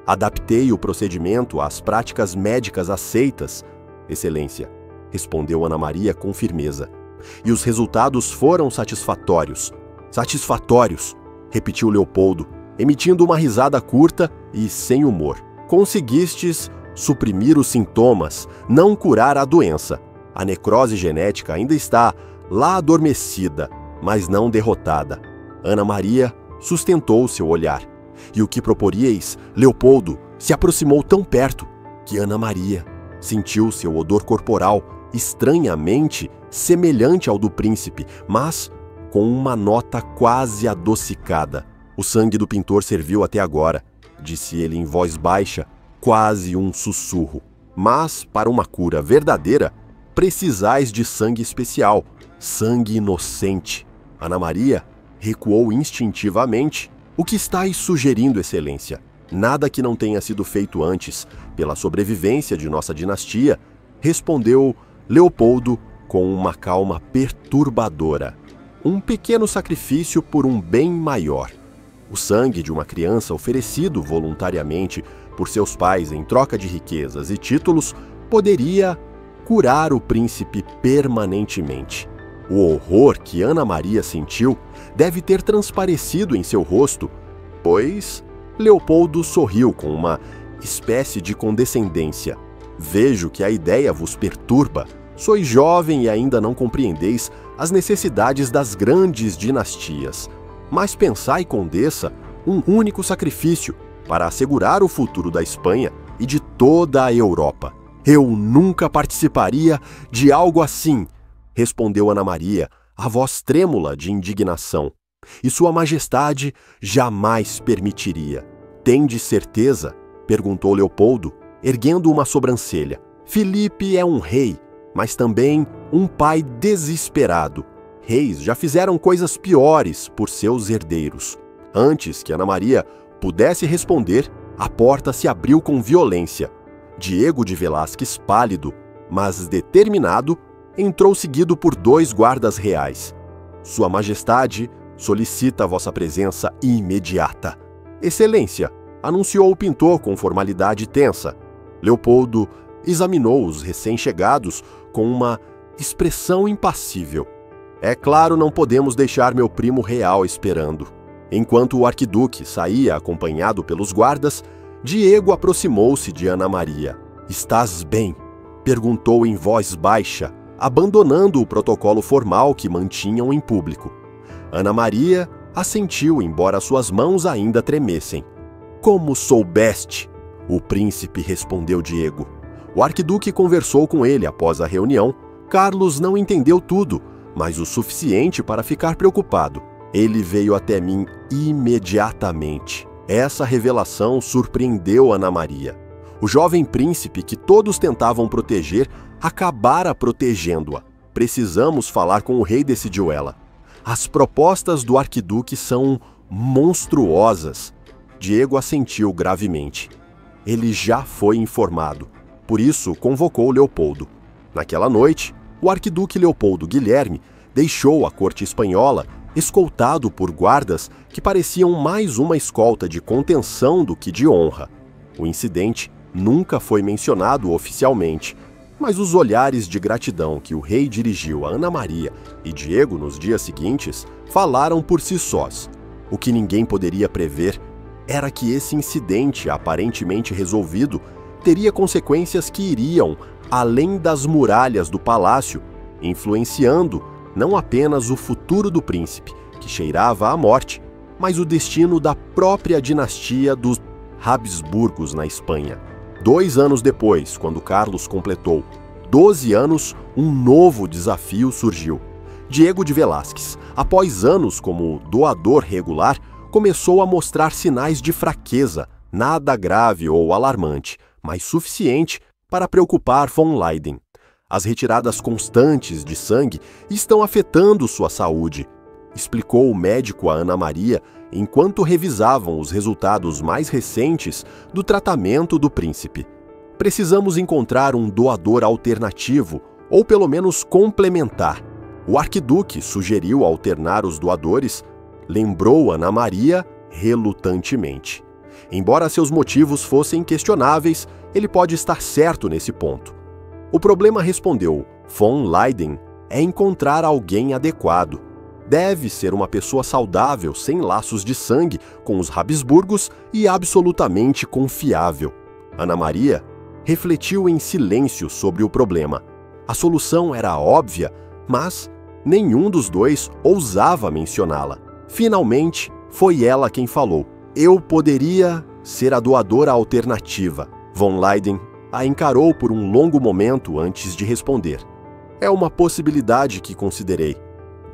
Adaptei o procedimento às práticas médicas aceitas, excelência, respondeu Ana Maria com firmeza. E os resultados foram satisfatórios. Satisfatórios, repetiu Leopoldo, emitindo uma risada curta e sem humor. Conseguistes suprimir os sintomas, não curar a doença. A necrose genética ainda está lá adormecida, mas não derrotada. Ana Maria sustentou seu olhar. E o que proporíeis, Leopoldo, se aproximou tão perto que Ana Maria sentiu seu odor corporal estranhamente semelhante ao do príncipe, mas com uma nota quase adocicada. O sangue do pintor serviu até agora, disse ele em voz baixa, quase um sussurro. Mas, para uma cura verdadeira, precisais de sangue especial, sangue inocente. Ana Maria recuou instintivamente. O que estáis sugerindo, excelência? Nada que não tenha sido feito antes, pela sobrevivência de nossa dinastia, respondeu Leopoldo com uma calma perturbadora. Um pequeno sacrifício por um bem maior. O sangue de uma criança oferecido voluntariamente por seus pais em troca de riquezas e títulos poderia curar o príncipe permanentemente. O horror que Ana Maria sentiu deve ter transparecido em seu rosto, pois Leopoldo sorriu com uma espécie de condescendência. Vejo que a ideia vos perturba. Sois jovem e ainda não compreendeis as necessidades das grandes dinastias. Mas pensai, condessa, um único sacrifício para assegurar o futuro da Espanha e de toda a Europa. Eu nunca participaria de algo assim, respondeu Ana Maria, a voz trêmula de indignação. E Sua Majestade jamais permitiria. Tende certeza? Perguntou Leopoldo, erguendo uma sobrancelha. Filipe é um rei, mas também um pai desesperado. Reis já fizeram coisas piores por seus herdeiros. Antes que Ana Maria pudesse responder, a porta se abriu com violência. Diego de Velázquez, pálido, mas determinado, entrou seguido por 2 guardas reais. Sua Majestade solicita vossa presença imediata. Excelência, anunciou o pintor com formalidade tensa. Leopoldo examinou os recém-chegados com uma expressão impassível. É claro, não podemos deixar meu primo real esperando. Enquanto o arquiduque saía acompanhado pelos guardas, Diego aproximou-se de Ana Maria. Estás bem? Perguntou em voz baixa, abandonando o protocolo formal que mantinham em público. Ana Maria assentiu, embora suas mãos ainda tremessem. Como soubeste? O príncipe, respondeu Diego. O arquiduque conversou com ele após a reunião. Carlos não entendeu tudo, mas o suficiente para ficar preocupado. Ele veio até mim imediatamente. Essa revelação surpreendeu Ana Maria. O jovem príncipe que todos tentavam proteger acabara protegendo-a. Precisamos falar com o rei, decidiu ela. As propostas do arquiduque são monstruosas. Diego assentiu gravemente. Ele já foi informado. Por isso, convocou Leopoldo. Naquela noite, o arquiduque Leopoldo Guilherme deixou a corte espanhola escoltado por guardas que pareciam mais uma escolta de contenção do que de honra. O incidente nunca foi mencionado oficialmente, mas os olhares de gratidão que o rei dirigiu a Ana Maria e Diego nos dias seguintes falaram por si sós. O que ninguém poderia prever era que esse incidente, aparentemente resolvido, teria consequências que iriam além das muralhas do palácio, influenciando não apenas o futuro do príncipe, que cheirava à morte, mas o destino da própria dinastia dos Habsburgos na Espanha. 2 anos depois, quando Carlos completou 12 anos, um novo desafio surgiu. Diego de Velázquez, após anos como doador regular, começou a mostrar sinais de fraqueza, nada grave ou alarmante, mas suficiente para preocupar von Leyden. As retiradas constantes de sangue estão afetando sua saúde, explicou o médico a Ana Maria enquanto revisavam os resultados mais recentes do tratamento do príncipe. Precisamos encontrar um doador alternativo, ou pelo menos complementar. O arquiduque sugeriu alternar os doadores, lembrou Ana Maria relutantemente. Embora seus motivos fossem questionáveis, ele pode estar certo nesse ponto. O problema, respondeu von Leyden, é encontrar alguém adequado. Deve ser uma pessoa saudável, sem laços de sangue com os Habsburgos e absolutamente confiável. Ana Maria refletiu em silêncio sobre o problema. A solução era óbvia, mas nenhum dos dois ousava mencioná-la. Finalmente, foi ela quem falou. Eu poderia ser a doadora alternativa. Von Leyden a encarou por um longo momento antes de responder. É uma possibilidade que considerei.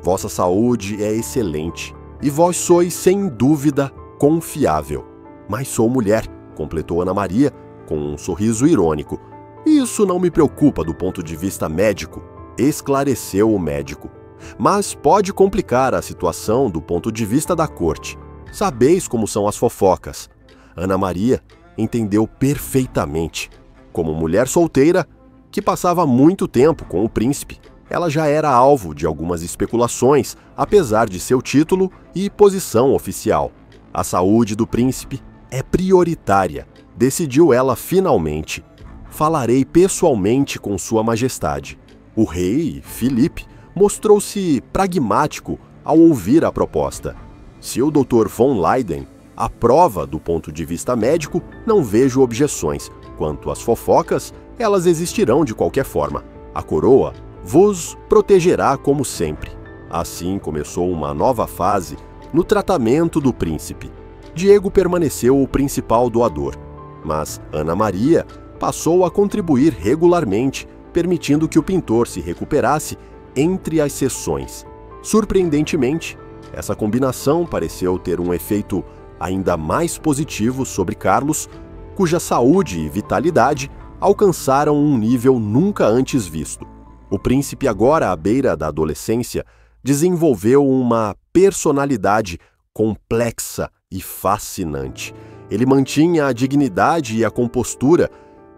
Vossa saúde é excelente e vós sois, sem dúvida, confiável. Mas sou mulher, completou Ana Maria com um sorriso irônico. Isso não me preocupa do ponto de vista médico, esclareceu o médico. Mas pode complicar a situação do ponto de vista da corte. Sabeis como são as fofocas. Ana Maria entendeu perfeitamente. Como mulher solteira, que passava muito tempo com o príncipe, ela já era alvo de algumas especulações, apesar de seu título e posição oficial. A saúde do príncipe é prioritária, decidiu ela finalmente. Falarei pessoalmente com Sua Majestade. O rei, Filipe, mostrou-se pragmático ao ouvir a proposta. Se o Dr. von Leyden aprova do ponto de vista médico, não vejo objeções. Quanto às fofocas, elas existirão de qualquer forma. A coroa vos protegerá como sempre. Assim começou uma nova fase no tratamento do príncipe. Diego permaneceu o principal doador, mas Ana Maria passou a contribuir regularmente, permitindo que o pintor se recuperasse entre as sessões. Surpreendentemente, essa combinação pareceu ter um efeito ainda mais positivo sobre Carlos, cuja saúde e vitalidade alcançaram um nível nunca antes visto. O príncipe, agora à beira da adolescência, desenvolveu uma personalidade complexa e fascinante. Ele mantinha a dignidade e a compostura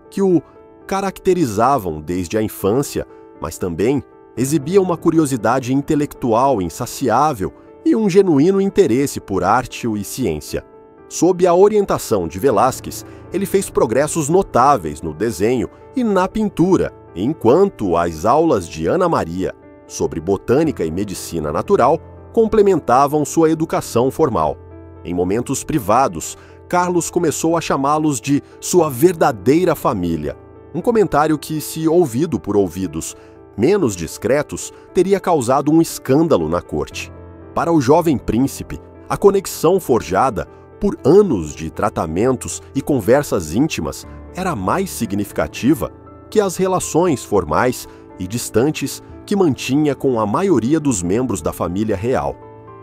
que o caracterizavam desde a infância, mas também exibia uma curiosidade intelectual insaciável e um genuíno interesse por arte e ciência. Sob a orientação de Velázquez, ele fez progressos notáveis no desenho e na pintura, enquanto as aulas de Ana Maria sobre botânica e medicina natural complementavam sua educação formal. Em momentos privados, Carlos começou a chamá-los de sua verdadeira família, um comentário que, se ouvido por ouvidos menos discretos, teria causado um escândalo na corte. Para o jovem príncipe, a conexão forjada por anos de tratamentos e conversas íntimas era mais significativa que as relações formais e distantes que mantinha com a maioria dos membros da família real.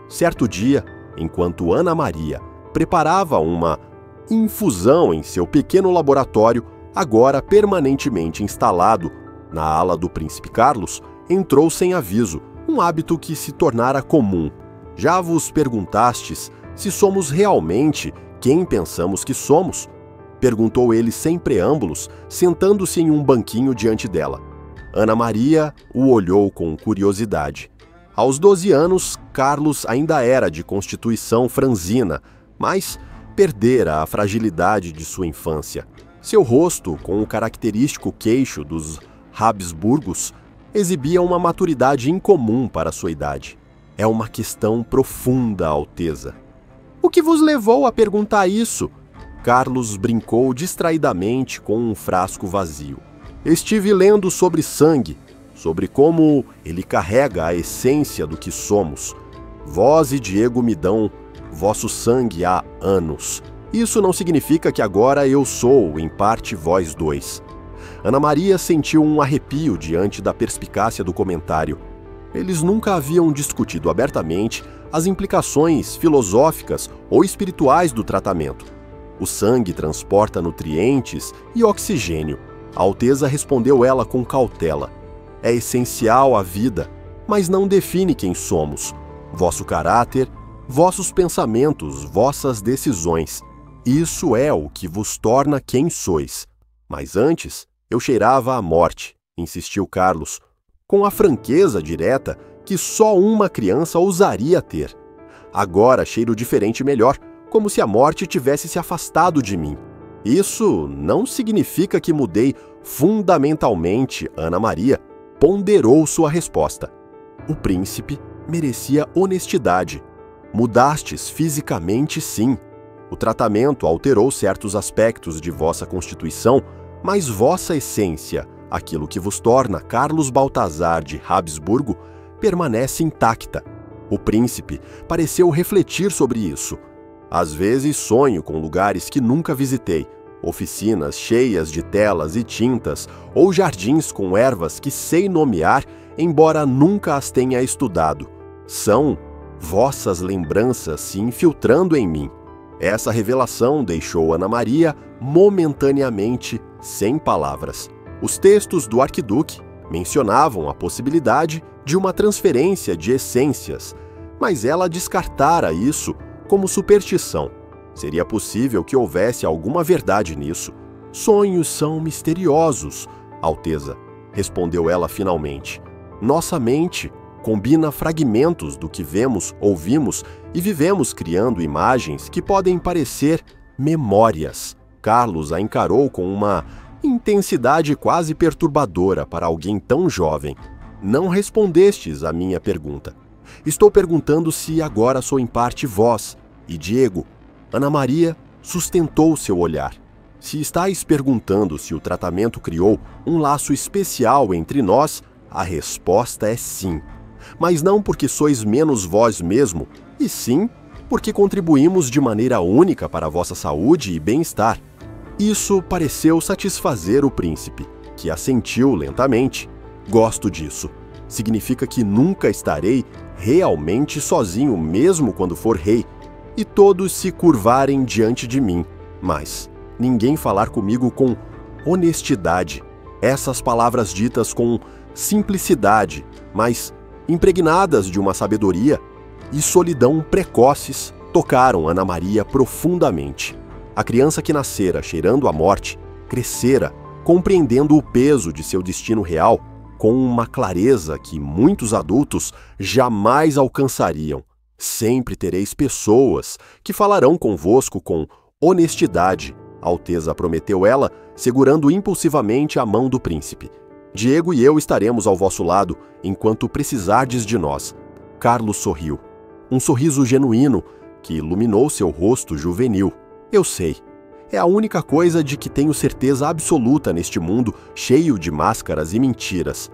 Certo dia, enquanto Ana Maria preparava uma infusão em seu pequeno laboratório, agora permanentemente instalado na ala do príncipe Carlos, entrou sem aviso, um hábito que se tornara comum. Já vos perguntastes se somos realmente quem pensamos que somos? Perguntou ele sem preâmbulos, sentando-se em um banquinho diante dela. Ana Maria o olhou com curiosidade. Aos 12 anos, Carlos ainda era de constituição franzina, mas perdera a fragilidade de sua infância. Seu rosto, com o característico queixo dos Habsburgos, exibia uma maturidade incomum para sua idade. É uma questão profunda, Alteza. O que vos levou a perguntar isso? Carlos brincou distraidamente com um frasco vazio. Estive lendo sobre sangue, sobre como ele carrega a essência do que somos. Vós e Diego me dão vosso sangue há anos. Isso não significa que agora eu sou, em parte, vós dois. Ana Maria sentiu um arrepio diante da perspicácia do comentário. Eles nunca haviam discutido abertamente as implicações filosóficas ou espirituais do tratamento. O sangue transporta nutrientes e oxigênio. A Alteza respondeu ela com cautela. É essencial à vida, mas não define quem somos. Vosso caráter, vossos pensamentos, vossas decisões. Isso é o que vos torna quem sois. Mas antes, eu cheirava a morte, insistiu Carlos, com a franqueza direta que só uma criança ousaria ter. Agora cheiro diferente e melhor, como se a morte tivesse se afastado de mim. Isso não significa que mudei fundamentalmente, Ana Maria, ponderou sua resposta. O príncipe merecia honestidade. Mudastes fisicamente, sim. O tratamento alterou certos aspectos de vossa constituição, mas vossa essência, aquilo que vos torna Carlos Baltazar de Habsburgo, permanece intacta. O príncipe pareceu refletir sobre isso. Às vezes sonho com lugares que nunca visitei, oficinas cheias de telas e tintas, ou jardins com ervas que sei nomear, embora nunca as tenha estudado. São vossas lembranças se infiltrando em mim. Essa revelação deixou Ana Maria momentaneamente sem palavras. Os textos do arquiduque mencionavam a possibilidade de uma transferência de essências, mas ela descartara isso como superstição. Seria possível que houvesse alguma verdade nisso. Sonhos são misteriosos, Alteza, respondeu ela finalmente. Nossa mente combina fragmentos do que vemos, ouvimos e vivemos criando imagens que podem parecer memórias. Carlos a encarou com uma intensidade quase perturbadora para alguém tão jovem. Não respondestes à minha pergunta. Estou perguntando se agora sou em parte vós e Diego. Ana Maria sustentou seu olhar. Se estáis perguntando se o tratamento criou um laço especial entre nós, a resposta é sim. Mas não porque sois menos vós mesmo, e sim porque contribuímos de maneira única para a vossa saúde e bem-estar. Isso pareceu satisfazer o príncipe, que assentiu lentamente. Gosto disso. Significa que nunca estarei realmente sozinho mesmo quando for rei, e todos se curvarem diante de mim, mas ninguém falar comigo com honestidade, essas palavras ditas com simplicidade, mas impregnadas de uma sabedoria e solidão precoces, tocaram Ana Maria profundamente. A criança que nascera cheirando a morte, crescera, compreendendo o peso de seu destino real, com uma clareza que muitos adultos jamais alcançariam. Sempre tereis pessoas que falarão convosco com honestidade, Alteza prometeu ela, segurando impulsivamente a mão do príncipe. Diego e eu estaremos ao vosso lado enquanto precisardes de nós. Carlos sorriu. Um sorriso genuíno que iluminou seu rosto juvenil. Eu sei. É a única coisa de que tenho certeza absoluta neste mundo cheio de máscaras e mentiras.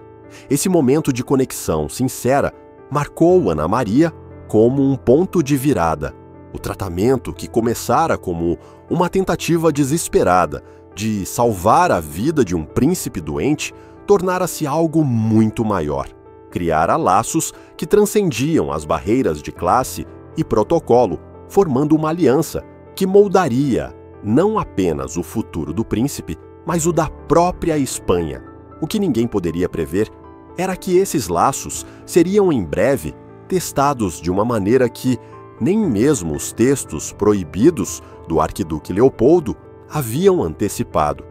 Esse momento de conexão sincera marcou Ana Maria como um ponto de virada. O tratamento, que começara como uma tentativa desesperada de salvar a vida de um príncipe doente, tornara-se algo muito maior. Criara laços que transcendiam as barreiras de classe e protocolo, formando uma aliança que moldaria não apenas o futuro do príncipe, mas o da própria Espanha. O que ninguém poderia prever era que esses laços seriam em breve testados de uma maneira que nem mesmo os textos proibidos do arquiduque Leopoldo haviam antecipado.